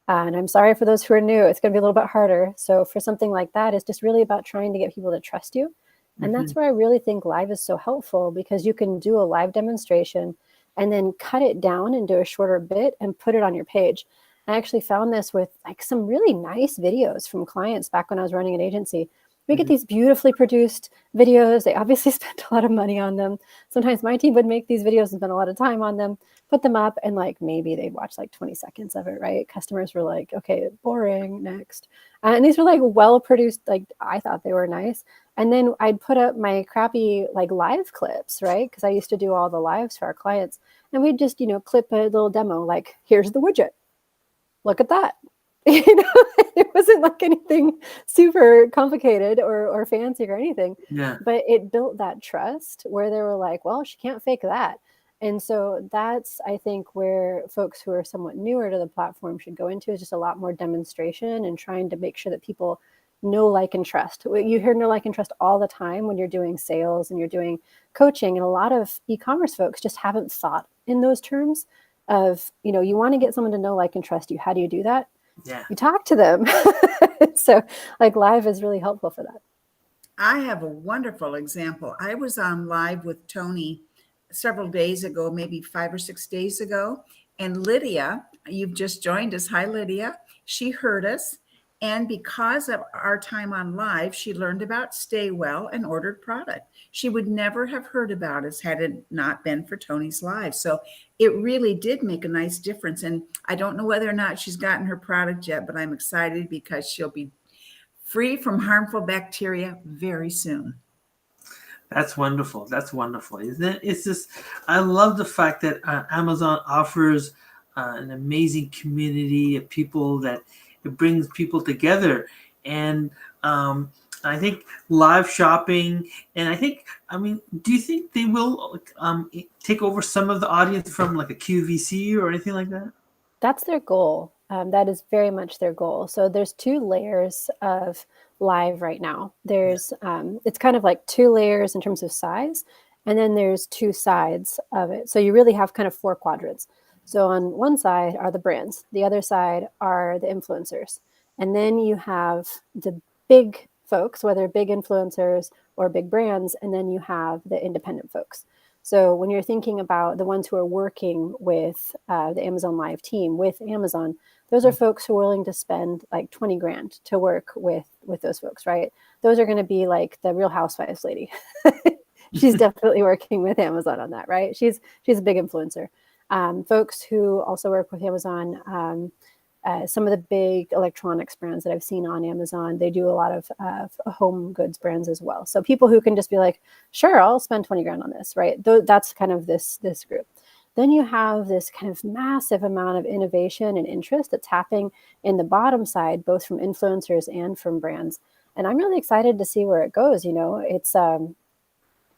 Speaker 2: And I'm sorry for those who are new, it's going to be a little bit harder. So for something like that, it's just really about trying to get people to trust you. And that's where I really think live is so helpful, because you can do a live demonstration and then cut it down into a shorter bit and put it on your page. I actually found this with like some really nice videos from clients back when I was running an agency. We get these beautifully produced videos. They obviously spent a lot of money on them. Sometimes my team would make these videos and spend a lot of time on them, put them up, and like maybe they'd watch like 20 seconds of it, right? Customers were like, okay, boring, next. And these were like well-produced, like I thought they were nice. And then I'd put up my crappy like live clips, right? Because I used to do all the lives for our clients. And we'd just, clip a little demo, like, here's the widget. Look at that. It wasn't like anything super complicated or fancy or anything.
Speaker 1: Yeah.
Speaker 2: But it built that trust where they were like, well, she can't fake that. And so that's, I think, where folks who are somewhat newer to the platform should go into, is just a lot more demonstration and trying to make sure that people know, like, and trust. You hear know, like, and trust all the time when you're doing sales and you're doing coaching. And a lot of e-commerce folks just haven't thought in those terms of, you want to get someone to know, like, and trust you. How do you do that?
Speaker 1: Yeah.
Speaker 2: You talk to them. So like live is really helpful for that.
Speaker 3: I have a wonderful example. I was on live with Tony several days ago, maybe 5 or 6 days ago. And Lydia, you've just joined us. Hi, Lydia. She heard us. And because of our time on live, she learned about Stay Well and ordered product. She would never have heard about us had it not been for Tony's live. So it really did make a nice difference. And I don't know whether or not she's gotten her product yet, but I'm excited because she'll be free from harmful bacteria very soon.
Speaker 1: That's wonderful. That's wonderful, isn't it? It's just, I love the fact that Amazon offers an amazing community of people, that it brings people together. And I think live shopping, and do you think they will take over some of the audience from like a QVC or anything like that?
Speaker 2: That's their goal. That is very much their goal. So there's 2 layers of live right now. There's it's kind of like 2 layers in terms of size, And then there's two sides of it. So you really have kind of four quadrants. So on one side are the brands, the other side are the influencers. And then you have the big folks, whether big influencers or big brands, and then you have the independent folks. So when you're thinking about the ones who are working with the Amazon Live team with Amazon, those are folks who are willing to spend like 20 grand to work with those folks, right? Those are going to be like the Real Housewives lady. She's definitely working with Amazon on that, right? She's a big influencer. Folks who also work with Amazon, some of the big electronics brands that I've seen on Amazon, they do a lot of home goods brands as well. So people who can just be like, sure, I'll spend 20 grand on this, right? That's kind of this group. Then you have this kind of massive amount of innovation and interest that's happening in the bottom side, both from influencers and from brands. And I'm really excited to see where it goes.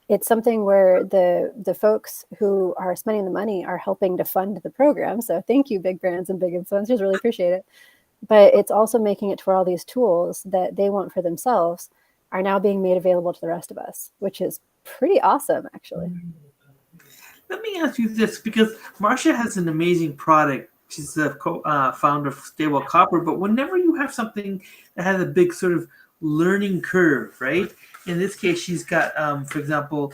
Speaker 2: It's something where the folks who are spending the money are helping to fund the program. So thank you, big brands and big influencers, really appreciate it. But it's also making it to where all these tools that they want for themselves are now being made available to the rest of us, which is pretty awesome, actually.
Speaker 1: Let me ask you this, because Marcia has an amazing product. She's the founder of Stable Copper, but whenever you have something that has a big sort of learning curve, right? In this case, she's got, for example,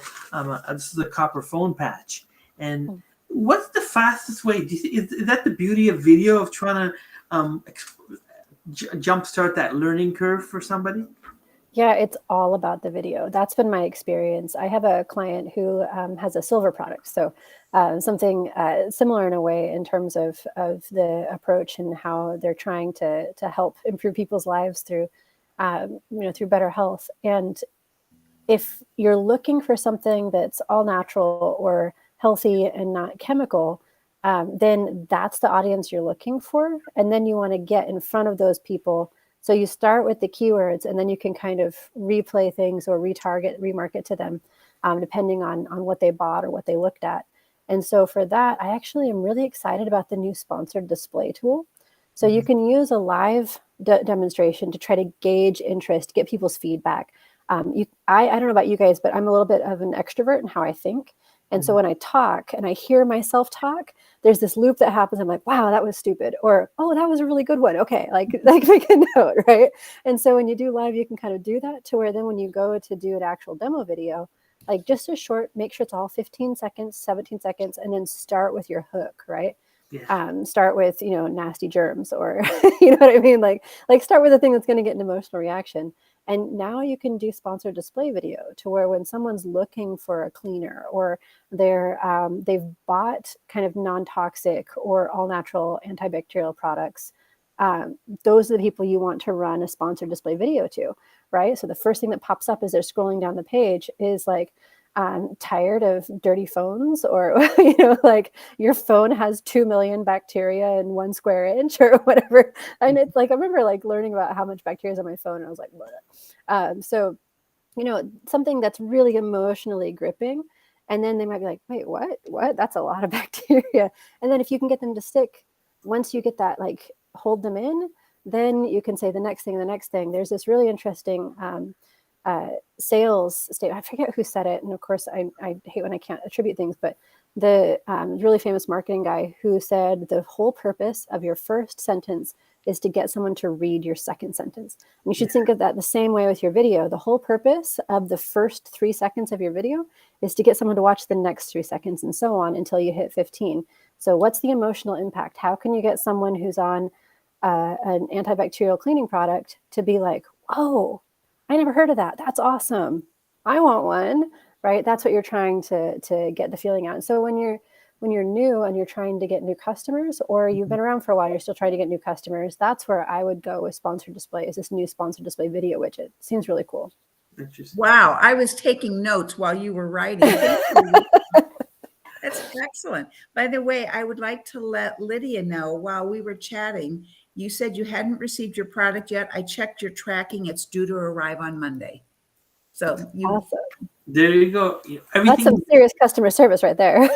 Speaker 1: this is a copper phone patch. And what's the fastest way? Is that the beauty of video, of trying to jumpstart that learning curve for somebody?
Speaker 2: Yeah, it's all about the video. That's been my experience. I have a client who has a silver product, so something similar in a way in terms of the approach and how they're trying to help improve people's lives through through better health. And if you're looking for something that's all natural or healthy and not chemical, then that's the audience you're looking for. And then you want to get in front of those people. So you start with the keywords, and then you can kind of replay things or remarket to them, depending on what they bought or what they looked at. And so for that, I actually am really excited about the new sponsored display tool. So you can use a live demonstration to try to gauge interest, get people's feedback. I don't know about you guys, but I'm a little bit of an extrovert in how I think. And so when I talk and I hear myself talk, there's this loop that happens. I'm like, wow, that was stupid. Or, oh, that was a really good one. Okay. Like make a note, right? And so when you do live, you can kind of do that to where then when you go to do an actual demo video, like just a short, make sure it's all 15 seconds, 17 seconds, and then start with your hook, right? Yeah. Start with, nasty germs, or, you know what I mean? Like start with a thing that's going to get an emotional reaction. And now you can do sponsored display video to where when someone's looking for a cleaner, or they've bought kind of non-toxic or all-natural antibacterial products, those are the people you want to run a sponsored display video to, right? So the first thing that pops up as they're scrolling down the page is like, tired of dirty phones, or like your phone has 2 million bacteria in 1 square inch or whatever. And it's like I remember like learning about how much bacteria is on my phone, and I was like, so something that's really emotionally gripping, and then they might be like, wait, what? That's a lot of bacteria. And then if you can get them to stick, once you get that, like hold them in, then you can say the next thing. There's this really interesting sales statement. I forget who said it, and of course I hate when I can't attribute things, but the really famous marketing guy who said the whole purpose of your first sentence is to get someone to read your second sentence. And you should think of that the same way with your video. The whole purpose of the first 3 seconds of your video is to get someone to watch the next 3 seconds, and so on until you hit 15. So what's the emotional impact? How can you get someone who's on an antibacterial cleaning product to be like, oh, I never heard of that. That's awesome. I want one, right? That's what you're trying to get the feeling out. And so when you're new and you're trying to get new customers, or you've been around for a while, you're still trying to get new customers, that's where I would go with sponsored display, is this new sponsored display video widget. Seems really cool.
Speaker 3: Wow. I was taking notes while you were writing. That's excellent. By the way, I would like to let Lydia know, while we were chatting, you said you hadn't received your product yet. I checked your tracking. It's due to arrive on Monday. So
Speaker 2: awesome.
Speaker 1: There you go.
Speaker 2: That's some serious customer service right there.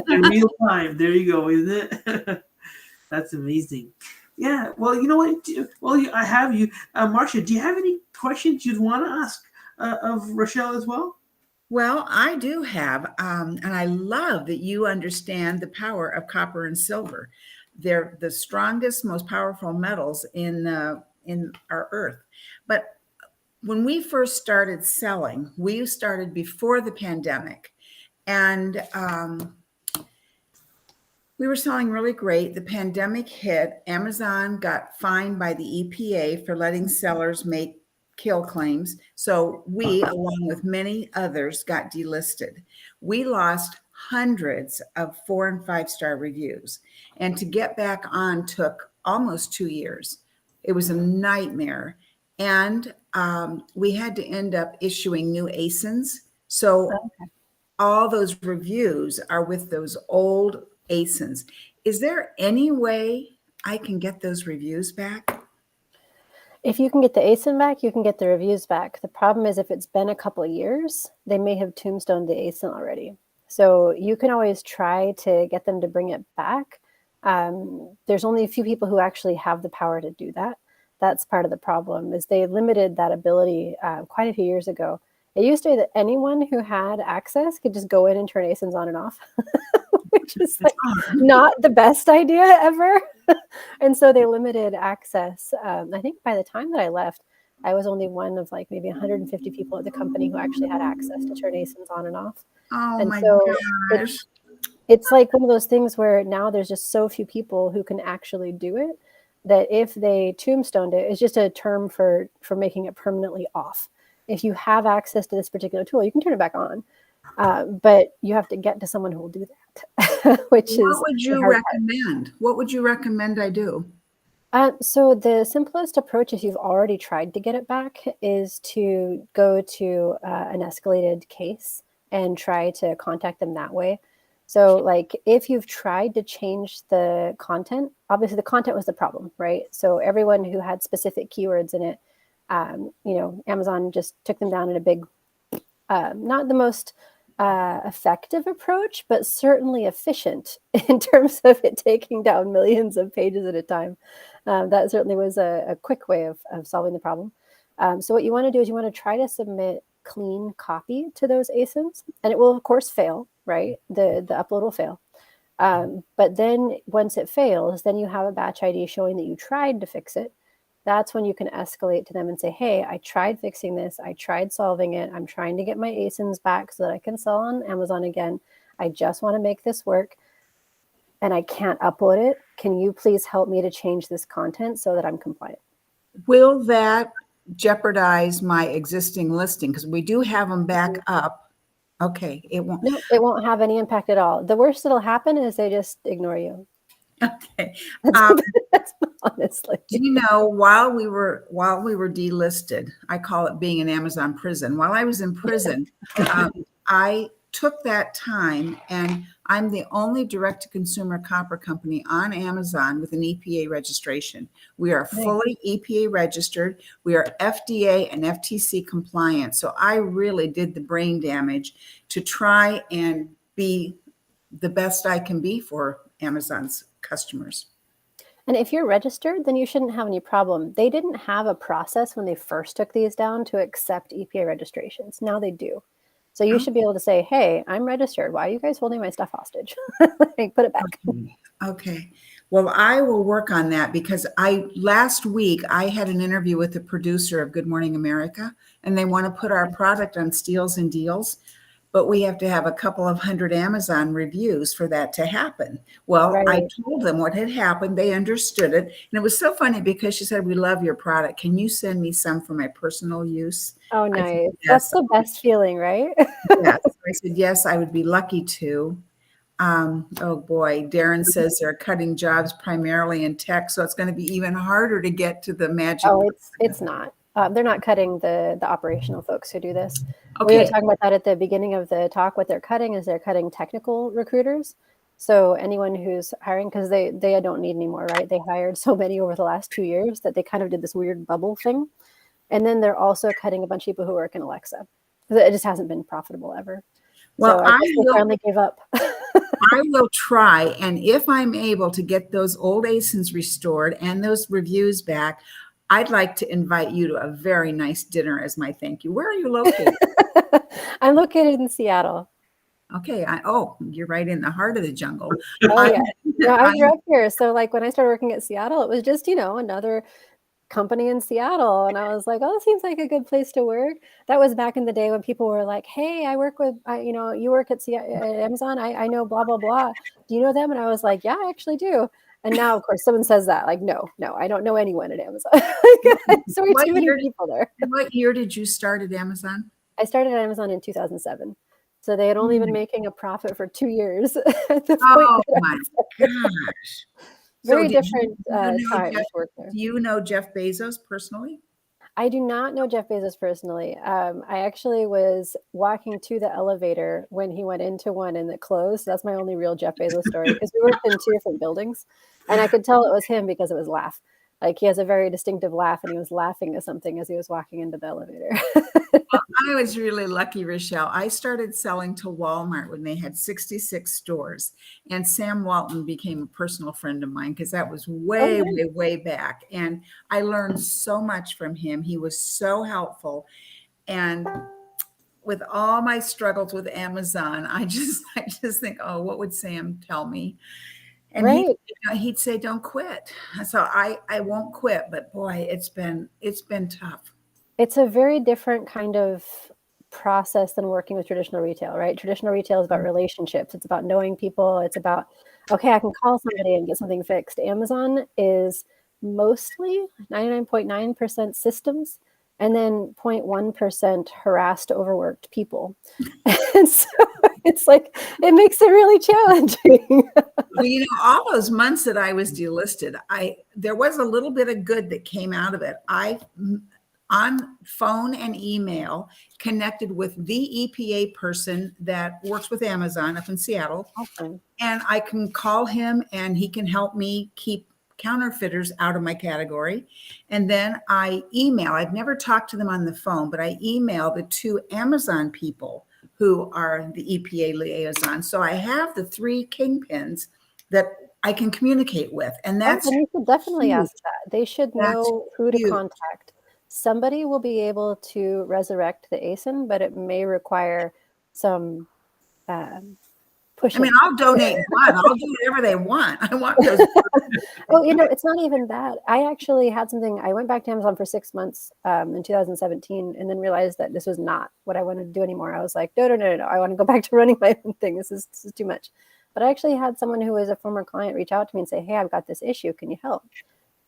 Speaker 1: In real time. There you go, isn't it? That's amazing. Yeah. Well, you know what? Well, I have you, Marcia. Do you have any questions you'd want to ask of Rachel as well?
Speaker 3: Well, I do have, and I love that you understand the power of copper and silver. They're the strongest, most powerful metals in our earth. But when we first started selling, we started before the pandemic, and we were selling really great. The pandemic hit. Amazon got fined by the EPA for letting sellers make kill claims. So we, along with many others, got delisted. We lost hundreds of 4 and 5 star reviews. And to get back on took almost 2 years. It was a nightmare. And we had to end up issuing new ASINs. So all those reviews are with those old ASINs. Is there any way I can get those reviews back?
Speaker 2: If you can get the ASIN back, you can get the reviews back. The problem is if it's been a couple of years, they may have tombstoned the ASIN already. So you can always try to get them to bring it back. There's only a few people who actually have the power to do that. That's part of the problem, is they limited that ability quite a few years ago. It used to be that anyone who had access could just go in and turn ASINs on and off, which is like not the best idea ever. And so they limited access. I think by the time that I left, I was only one of like maybe 150 people at the company who actually had access to turn ASINs on and off.
Speaker 3: Oh
Speaker 2: And
Speaker 3: my
Speaker 2: so
Speaker 3: gosh.
Speaker 2: it's like one of those things where now there's just so few people who can actually do it that if they tombstoned it, it's just a term for making it permanently off. If you have access to this particular tool, you can turn it back on, but you have to get to someone who will do that, which is
Speaker 3: What would you
Speaker 2: the hard part.
Speaker 3: recommend? What would you recommend I do?
Speaker 2: So the simplest approach, if you've already tried to get it back, is to go to an escalated case and try to contact them that way. So like if you've tried to change the content, obviously the content was the problem, right? So everyone who had specific keywords in it, Amazon just took them down in a big, not the most effective approach, but certainly efficient in terms of it taking down millions of pages at a time. That certainly was a quick way of solving the problem. So what you want to do is you want to try to submit clean copy to those ASINs, and it will of course fail, right? The upload will fail. But then once it fails, then you have a batch ID showing that you tried to fix it. That's when you can escalate to them and say, hey, I tried fixing this. I tried solving it. I'm trying to get my ASINs back so that I can sell on Amazon again. I just want to make this work and I can't upload it. Can you please help me to change this content so that I'm compliant?
Speaker 3: Will that jeopardize my existing listing? Because we do have them back up. Okay, it won't.
Speaker 2: No, it won't have any impact at all. The worst that'll happen is they just ignore you.
Speaker 3: Okay.
Speaker 2: That's honestly.
Speaker 3: Do you know, while we were delisted, I call it being in Amazon prison. While I was in prison, I took that time, and I'm the only direct-to-consumer copper company on Amazon with an EPA registration. We are fully EPA registered. We are FDA and FTC compliant. So I really did the brain damage to try and be the best I can be for Amazon's customers.
Speaker 2: And if you're registered, then you shouldn't have any problem. They didn't have a process when they first took these down to accept EPA registrations. Now they do. So you should be able to say, hey, I'm registered. Why are you guys holding my stuff hostage? Like, put it back.
Speaker 3: Okay. Well, I will work on that, because last week I had an interview with the producer of Good Morning America, and they want to put our product on Steals and Deals, but we have to have a couple of hundred Amazon reviews for that to happen. Well,
Speaker 2: Right.
Speaker 3: I told them what had happened. They understood it. And it was so funny because she said, we love your product. Can you send me some for my personal use?
Speaker 2: Oh,
Speaker 3: I
Speaker 2: nice.
Speaker 3: said,
Speaker 2: That's
Speaker 3: yes.
Speaker 2: the best feeling, right?
Speaker 3: Yes. I said, yes, I would be lucky to. Oh boy, Darren says they're cutting jobs primarily in tech, so it's going to be even harder to get to the magic.
Speaker 2: Oh, it's not. They're not cutting the operational folks who do this.
Speaker 3: Okay.
Speaker 2: We were talking about that at the beginning of the talk. What they're cutting is they're cutting technical recruiters. So anyone who's hiring, because they don't need any more, right? They hired so many over the last 2 years that they kind of did this weird bubble thing. And then they're also cutting a bunch of people who work in Alexa. It just hasn't been profitable ever.
Speaker 3: Well,
Speaker 2: so I guess they finally gave up.
Speaker 3: I will try, and if I'm able to get those old ASINs restored and those reviews back, I'd like to invite you to a very nice dinner as my thank you. Where are you located?
Speaker 2: I'm located in Seattle.
Speaker 3: Okay. You're right in the heart of the jungle.
Speaker 2: Oh yeah. No, I
Speaker 3: I,
Speaker 2: grew up here. So like when I started working at Seattle, it was just, another company in Seattle. And I was like, oh, it seems like a good place to work. That was back in the day when people were like, hey, I work with, you work at Amazon. I know blah, blah, blah. Do you know them? And I was like, yeah, I actually do. And now, of course, someone says that, like, no, I don't know anyone at Amazon. So way too many people there.
Speaker 3: What year did you start at Amazon?
Speaker 2: I started at Amazon in 2007. So they had only been making a profit for 2 years at the point.
Speaker 3: Oh my gosh.
Speaker 2: Very
Speaker 3: did
Speaker 2: different time to work there.
Speaker 3: Do you know Jeff Bezos personally?
Speaker 2: I do not know Jeff Bezos personally. I actually was walking to the elevator when he went into one and it closed. That's my only real Jeff Bezos story because we worked in 2 different buildings, and I could tell it was him because of his laugh. Like he has a very distinctive laugh, and he was laughing at something as he was walking into the elevator.
Speaker 3: I was really lucky, Rochelle. I started selling to Walmart when they had 66 stores, and Sam Walton became a personal friend of mine because that was way, way back. And I learned so much from him. He was so helpful. And with all my struggles with Amazon, I just think, oh, what would Sam tell me? And he'd say, don't quit. So I won't quit, but boy, it's been tough.
Speaker 2: It's a very different kind of process than working with traditional retail, right? Traditional retail is about relationships. It's about knowing people. It's about, okay, I can call somebody and get something fixed. Amazon is mostly 99.9% systems and then 0.1% harassed, overworked people. And so it's like, it makes it really challenging.
Speaker 3: Well, all those months that I was delisted, there was a little bit of good that came out of it. I, on phone and email, connected with the EPA person that works with Amazon up in Seattle.
Speaker 2: Awesome.
Speaker 3: And I can call him and he can help me keep counterfeiters out of my category. And then I email, I've never talked to them on the phone, but I email the 2 Amazon people who are the EPA liaison. So I have the 3 kingpins that I can communicate with. And that's
Speaker 2: and you should definitely ask that. They should know who to contact. Somebody will be able to resurrect the ASIN, but it may require some pushing.
Speaker 3: I mean, I'll donate blood. I'll do whatever they want. I want those.
Speaker 2: Well, it's not even that. I actually had something. I went back to Amazon for 6 months in 2017 and then realized that this was not what I wanted to do anymore. I was like, no. I want to go back to running my own thing. This is too much. But I actually had someone who was a former client reach out to me and say, hey, I've got this issue. Can you help?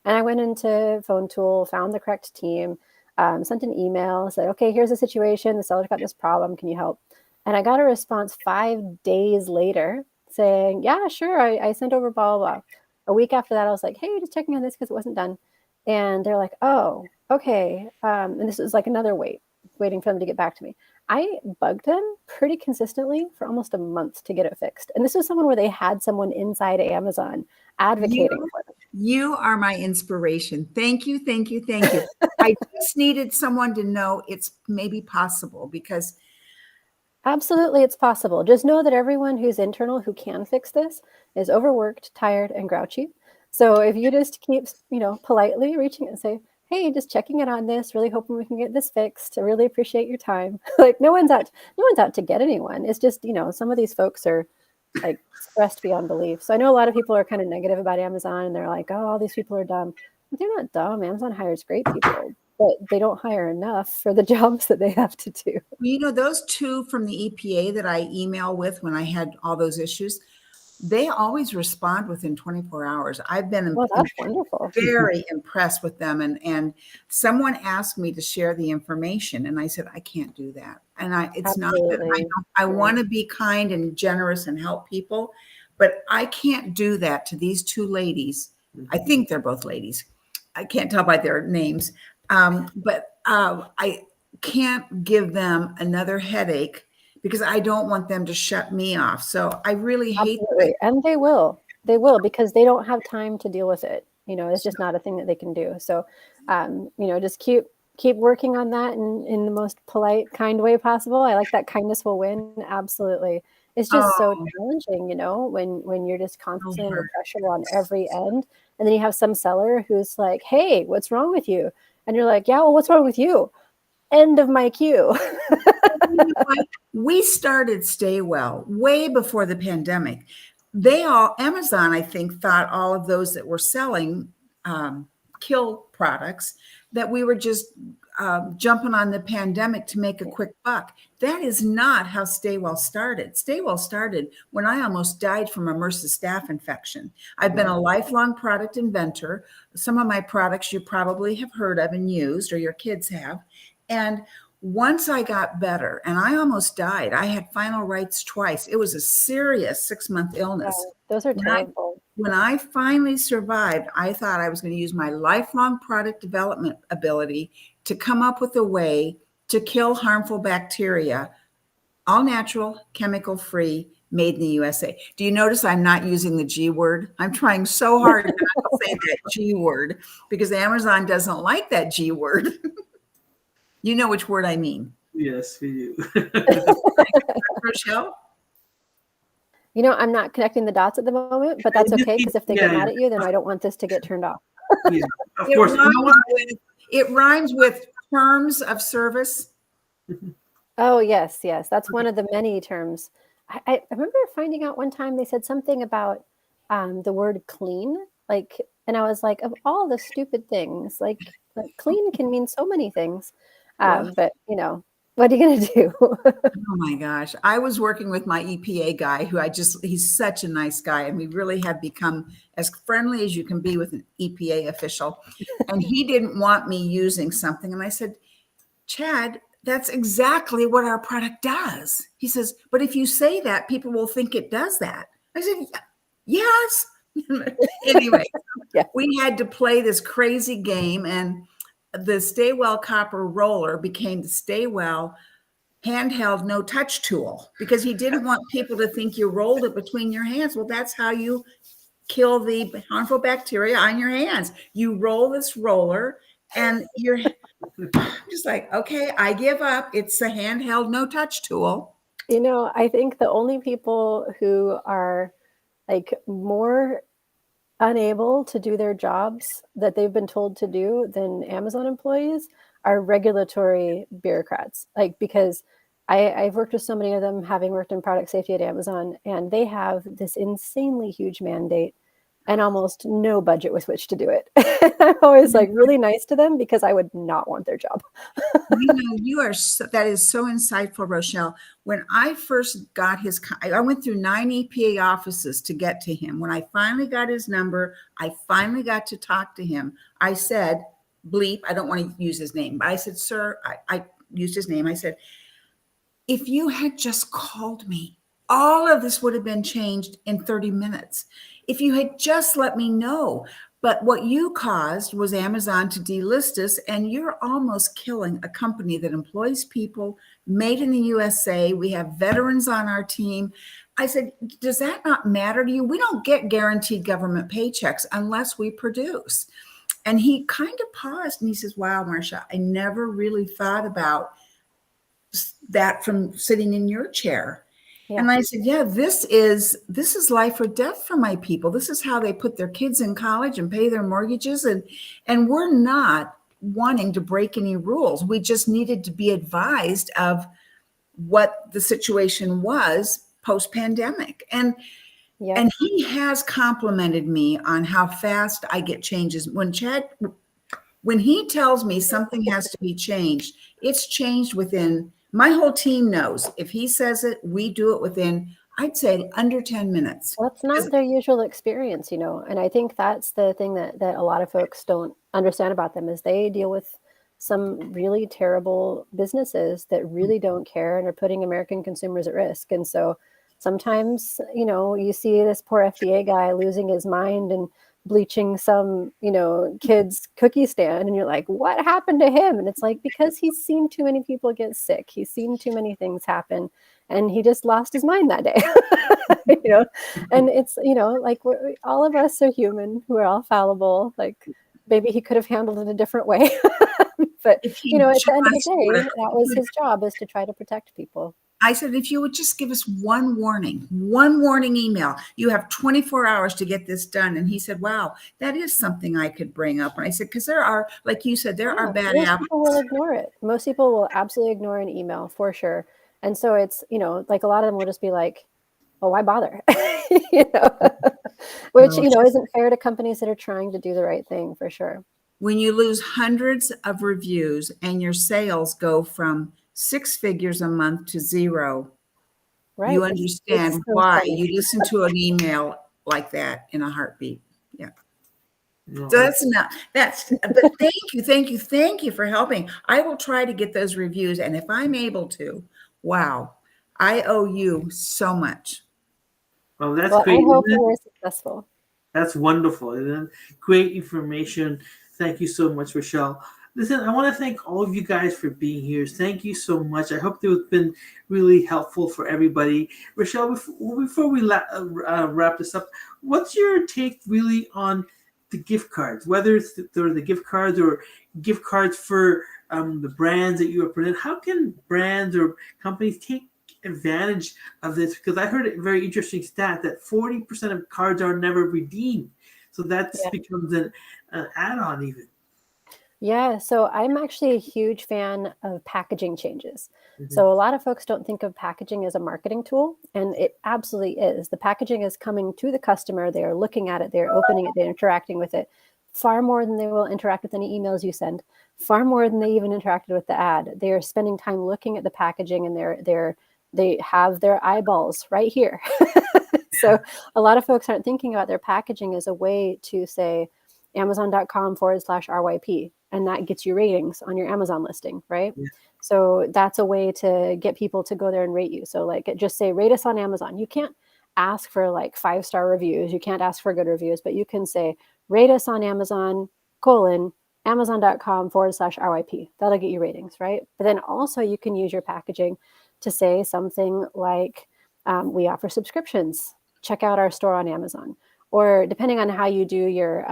Speaker 2: And I went into Phone Tool, found the correct team, sent an email, said, okay, here's the situation. The seller's got this problem. Can you help? And I got a response 5 days later saying, yeah, sure. I sent over blah, blah, blah. A week after that, I was like, hey, just checking on this because it wasn't done. And they're like, oh, okay. And this was like another waiting for them to get back to me. I bugged them pretty consistently for almost a month to get it fixed. And this was someone where they had someone inside Amazon advocating for them.
Speaker 3: You are my inspiration. Thank you. I just needed someone to know it's maybe possible because.
Speaker 2: Absolutely, it's possible. Just know that everyone who's internal who can fix this is overworked, tired, and grouchy. So if you just keep, politely reaching and say, hey, just checking in on this, really hoping we can get this fixed. I really appreciate your time. Like no one's out to get anyone. It's just, some of these folks are like stressed beyond belief. So I know a lot of people are kind of negative about Amazon and they're like, oh, all these people are dumb. But they're not dumb. Amazon hires great people, but they don't hire enough for the jobs that they have to do.
Speaker 3: Those 2 from the EPA that I email with when I had all those issues, they always respond within 24 hours. I've been
Speaker 2: that's wonderful.
Speaker 3: Very impressed with them. And someone asked me to share the information and I said, I can't do that. And it's Absolutely. Not that I want to be kind and generous and help people, but I can't do that to these 2 ladies. I think they're both ladies. I can't tell by their names. But I can't give them another headache because I don't want them to shut me off. So I really hate that.
Speaker 2: And they will because they don't have time to deal with it. It's just not a thing that they can do. So, just keep working on that in the most polite, kind way possible. I like that kindness will win. Absolutely. It's just so challenging, when you're just constantly under pressure on every end. And then you have some seller who's like, hey, what's wrong with you? And you're like, yeah, well, what's wrong with you? End of my queue.
Speaker 3: You know what? We started Stay Well way before the pandemic. Amazon, I think, thought all of those that were selling kill products, that we were just jumping on the pandemic to make a quick buck. That is not how Stay Well started. Stay Well started when I almost died from a MRSA staph infection. I've been a lifelong product inventor. Some of my products you probably have heard of and used, or your kids have. And once I got better, and I almost died, I had final rites twice. It was a serious 6-month illness.
Speaker 2: Yeah, those are terrible.
Speaker 3: When I finally survived, I thought I was going to use my lifelong product development ability to come up with a way to kill harmful bacteria, all natural, chemical free, made in the USA. Do you notice I'm not using the G word? I'm trying so hard not to say that G word because Amazon doesn't like that G word. You know which word I mean.
Speaker 1: Yes, we do.
Speaker 3: Rochelle?
Speaker 2: I'm not connecting the dots at the moment, but that's okay, because if they get mad at you, then I don't want this to get turned off.
Speaker 1: Yeah, of course.
Speaker 3: It rhymes with terms of service.
Speaker 2: Oh, yes. That's one of the many terms. I remember finding out one time they said something about the word clean, and I was like, of all the stupid things, like clean can mean so many things. But what are you going to do?
Speaker 3: Oh my gosh. I was working with my EPA guy he's such a nice guy. And we really have become as friendly as you can be with an EPA official. And he didn't want me using something. And I said, Chad, that's exactly what our product does. He says, but if you say that, people will think it does that. I said, yes. Anyway, yeah. We had to play this crazy game, and the Stay Well copper roller became the Stay Well handheld no touch tool, because he didn't want people to think you rolled it between your hands. Well, that's how you kill the harmful bacteria on your hands. You roll this roller and you're just like, okay, I give up. It's a handheld no touch tool.
Speaker 2: I think the only people who are more unable to do their jobs that they've been told to do than Amazon employees are regulatory bureaucrats. Because I've worked with so many of them, having worked in product safety at Amazon, and they have this insanely huge mandate and almost no budget with which to do it. I'm always really nice to them because I would not want their job.
Speaker 3: That is so insightful, Rochelle. When I first got I went through 9 EPA offices to get to him. When I finally got his number, I finally got to talk to him. I said, bleep, I don't want to use his name, but I said, sir, I used his name. I said, if you had just called me, all of this would have been changed in 30 minutes. If you had just let me know. But what you caused was Amazon to delist us, and you're almost killing a company that employs people, made in the USA. We have veterans on our team. I said, does that not matter to you? We don't get guaranteed government paychecks unless we produce. And he kind of paused and he says, wow, Marcia, I never really thought about that from sitting in your chair. Yeah. And I said, yeah, this is life or death for my people. This is how they put their kids in college and pay their mortgages. And we're not wanting to break any rules. We just needed to be advised of what the situation was post-pandemic. And he has complimented me on how fast I get changes. When he tells me something has to be changed, it's changed within. My whole team knows if he says it, we do it within, I'd say, under 10 minutes.
Speaker 2: Well, it's not their usual experience, and I think that's the thing that a lot of folks don't understand about them, is they deal with some really terrible businesses that really don't care and are putting American consumers at risk. And so sometimes, you see this poor FDA guy losing his mind and bleaching some, kid's cookie stand, and you're like, what happened to him? And it's like, because he's seen too many people get sick. He's seen too many things happen, and he just lost his mind that day. And it's, all of us are human. We're all fallible. Maybe he could have handled it a different way. But, at the end of the day, that was his job, is to try to protect people.
Speaker 3: I said, if you would just give us one warning email, you have 24 hours to get this done. And he said, wow, that is something I could bring up. And I said, because there are, like you said, there are bad
Speaker 2: most
Speaker 3: apples.
Speaker 2: people will ignore it. Most people will absolutely ignore an email for sure. And so it's, like a lot of them will just be like, well, why bother? Which, isn't fair to companies that are trying to do the right thing for sure.
Speaker 3: When you lose hundreds of reviews and your sales go from 6 figures a month to 0,
Speaker 2: right.
Speaker 3: You understand
Speaker 2: It's so
Speaker 3: why
Speaker 2: funny.
Speaker 3: you listen to an email like that in a heartbeat. Yeah.
Speaker 1: No,
Speaker 3: So but thank you for helping. I will try to get those reviews. And if I'm able to, wow, I owe you so much.
Speaker 1: well, that's
Speaker 2: Well,
Speaker 1: great.
Speaker 2: I hope we're successful.
Speaker 1: That's wonderful. And great information. Thank you so much, Rochelle. Listen, I want to thank all of you guys for being here. Thank you so much. I hope it's been really helpful for everybody. Rochelle, before we wrap this up, what's your take really on the gift cards, whether it's the gift cards or gift cards for the brands that you represent? How can brands or companies take advantage of this? Because I heard a very interesting stat that 40% of cards are never redeemed. So that becomes an add-on even.
Speaker 2: Yeah, so I'm actually a huge fan of packaging changes.
Speaker 1: Mm-hmm.
Speaker 2: So a lot of folks don't think of packaging as a marketing tool, and it absolutely is. The packaging is coming to the customer. They are looking at it. They're opening it. They're interacting with it far more than they will interact with any emails you send, far more than they even interacted with the ad. They are spending time looking at the packaging, and they have their eyeballs right here. So a lot of folks aren't thinking about their packaging as a way to say Amazon.com/RYP. And that gets you ratings on your Amazon listing, right?
Speaker 1: Yeah.
Speaker 2: So that's a way to get people to go there and rate you. So like just say, rate us on Amazon. You can't ask for like 5-star reviews. You can't ask for good reviews, but you can say, rate us on Amazon, Amazon.com/RYP. That'll get you ratings, right? But then also you can use your packaging to say something like, we offer subscriptions. Check out our store on Amazon. Or depending on how you do your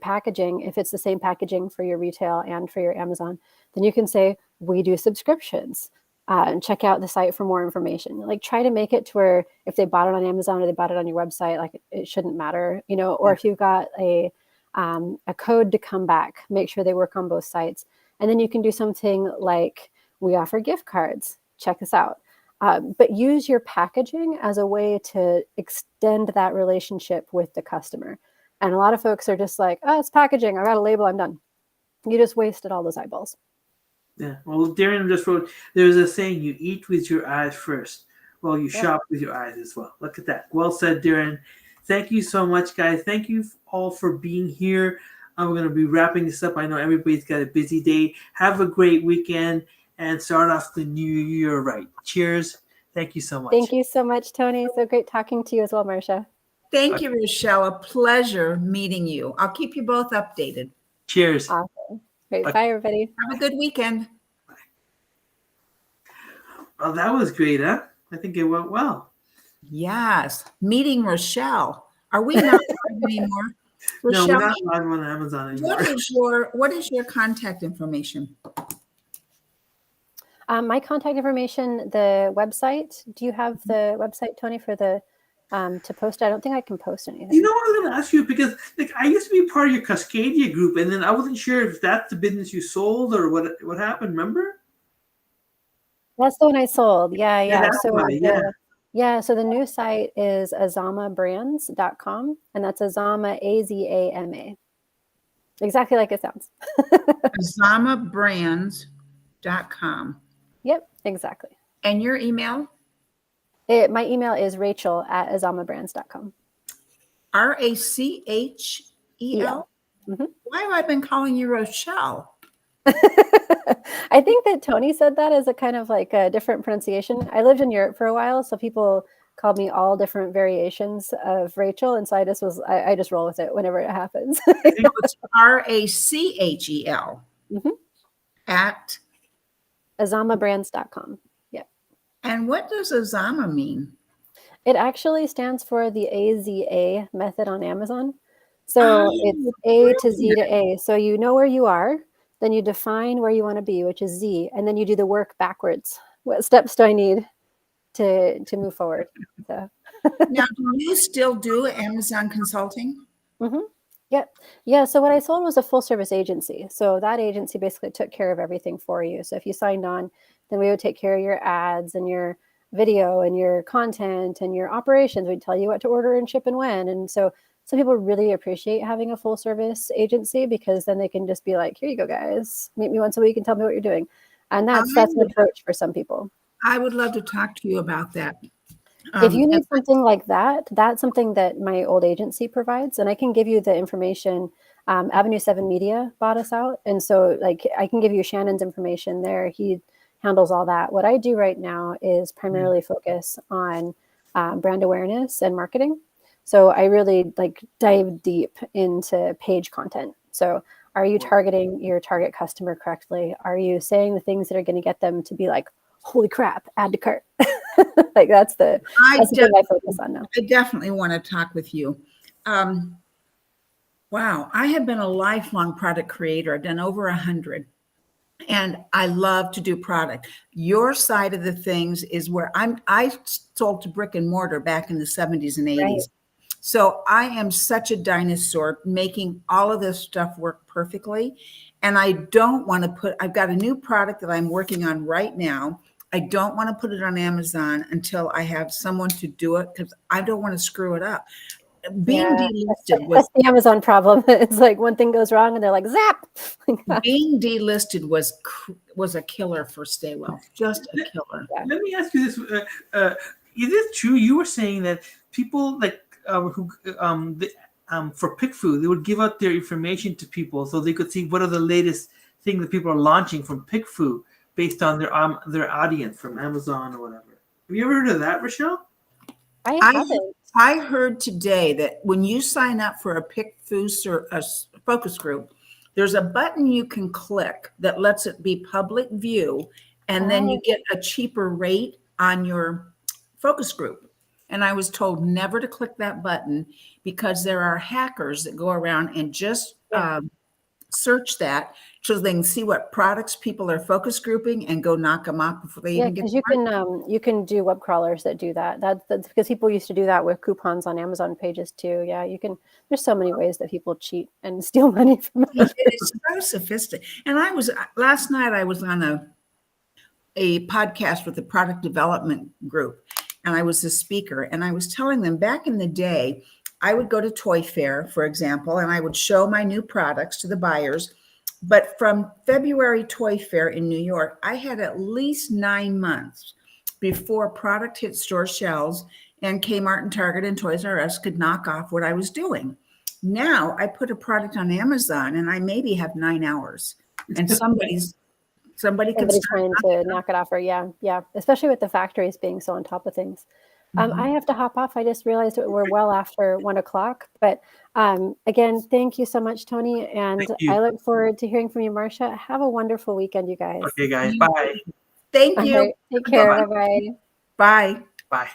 Speaker 2: packaging, if it's the same packaging for your retail and for your Amazon, then you can say, we do subscriptions, and check out the site for more information. Like try to make it to where if they bought it on Amazon or they bought it on your website, like it shouldn't matter, or if you've got a code to come back, make sure they work on both sites. And then you can do something like, we offer gift cards, check us out. But use your packaging as a way to extend that relationship with the customer. And a lot of folks are just like, oh, it's packaging. I got a label. I'm done. You just wasted all those eyeballs.
Speaker 1: Yeah. Well, Darren just wrote, there's a saying, you eat with your eyes first. Well, you shop with your eyes as well. Look at that. Well said, Darren. Thank you so much, guys. Thank you all for being here. We're going to be wrapping this up. I know everybody's got a busy day. Have a great weekend and start off the new year right. Cheers. Thank you so much.
Speaker 2: Thank you so much, Tony. So great talking to you as well, Marcia.
Speaker 3: Thank you, Rochelle. A pleasure meeting you. I'll keep you both updated.
Speaker 1: Cheers.
Speaker 2: Awesome. Great. Bye, everybody.
Speaker 3: Have a good weekend.
Speaker 1: Bye. Well, that was great, huh? I think it went well.
Speaker 3: Yes. Meeting Rochelle. Are we not live anymore? Rochelle,
Speaker 1: no, we're not live on Amazon anymore.
Speaker 3: What is your contact information?
Speaker 2: My contact information, the website. Do you have the website, Tony, for the to post? I don't think I can post anything.
Speaker 1: You know what I was going to ask you, because like I used to be part of your Cascadia group, and then I wasn't sure if that's the business you sold or what happened. Remember?
Speaker 2: That's the one I sold. Yeah. So the new site is azamabrands.com, and that's Azama, AZAMA. Exactly like it sounds.
Speaker 3: azamabrands.com.
Speaker 2: Yep, exactly.
Speaker 3: And your email?
Speaker 2: My email is rachel@azamabrands.com.
Speaker 3: RACHEL?
Speaker 2: Mm-hmm.
Speaker 3: Why have I been calling you Rochelle?
Speaker 2: I think that Tony said that as a kind of like a different pronunciation. I lived in Europe for a while, so people called me all different variations of Rachel, and so I just roll with it whenever it happens.
Speaker 3: It's RACHEL at
Speaker 2: azamabrands.com. Yeah.
Speaker 3: And what does Azama mean?
Speaker 2: It actually stands for the AZA method on Amazon. So it's A to Z to A. So you know where you are, then you define where you want to be, which is Z, and then you do the work backwards what steps do I need to move forward? So.
Speaker 3: Now, do you still do Amazon consulting?
Speaker 2: Mm-hmm. Yep. Yeah. So what I sold was a full service agency. So that agency basically took care of everything for you. So if you signed on, then we would take care of your ads and your video and your content and your operations. We'd tell you what to order and ship and when. And so some people really appreciate having a full service agency because then they can just be like, here you go, guys. Meet me once a week and tell me what you're doing. And that's an approach for some people.
Speaker 3: I would love to talk to you about that.
Speaker 2: If you need something like that, that's something that my old agency provides, and I can give you the information. Avenue 7 Media bought us out, and so like I can give you Shannon's information there. He handles all that. What I do right now is primarily focus on brand awareness and marketing. So I really like dive deep into page content. So are you targeting your target customer correctly? Are you saying the things that are going to get them to be like, holy crap, add to cart? Like that's the thing I focus on now.
Speaker 3: I definitely want to talk with you. Wow, I have been a lifelong product creator. I've done over 100, and I love to do product. Your side of the things is where I sold to brick and mortar back in the 70s and 80s. Right. So I am such a dinosaur making all of this stuff work perfectly. And I don't want to I've got a new product that I'm working on right now. I don't want to put it on Amazon until I have someone to do it because I don't want to screw it up. Being delisted
Speaker 2: that's the Amazon problem. It's like one thing goes wrong and they're like, zap.
Speaker 3: Being delisted was a killer for Staywell. Just a killer.
Speaker 1: Yeah. Let me ask you this. Is it true you were saying that people like for Pick Food, they would give out their information to people so they could see what are the latest things that people are launching from Pick Food based on their audience from Amazon or whatever. Have you ever heard of that, Rochelle?
Speaker 2: I haven't.
Speaker 3: I heard today that when you sign up for a Pick Food focus group, there's a button you can click that lets it be public view, and then you get a cheaper rate on your focus group. And I was told never to click that button because there are hackers that go around and just search that so they can see what products people are focus grouping and go knock them off before they even get to
Speaker 2: you can do web crawlers that do that. That's because people used to do that with coupons on Amazon pages too. Yeah, you can. There's so many ways that people cheat and steal money from us.
Speaker 3: It's so sophisticated. And last night I was on a podcast with the product development group, and I was the speaker, and I was telling them back in the day, I would go to Toy Fair, for example, and I would show my new products to the buyers. But from February Toy Fair in New York, I had at least 9 months before product hit store shelves and Kmart and Target and Toys R Us could knock off what I was doing. Now I put a product on Amazon and I maybe have 9 hours, and somebody's trying
Speaker 2: to knock it off. Or yeah, especially with the factories being so on top of things. I have to hop off. I just realized that we're well after 1 o'clock. But again, thank you so much, Tony. And I look forward to hearing from you, Marcia. Have a wonderful weekend, you guys.
Speaker 1: Okay, guys. Bye.
Speaker 3: Thank you.
Speaker 2: Right, take care. Bye-bye.
Speaker 3: Bye.
Speaker 1: Bye.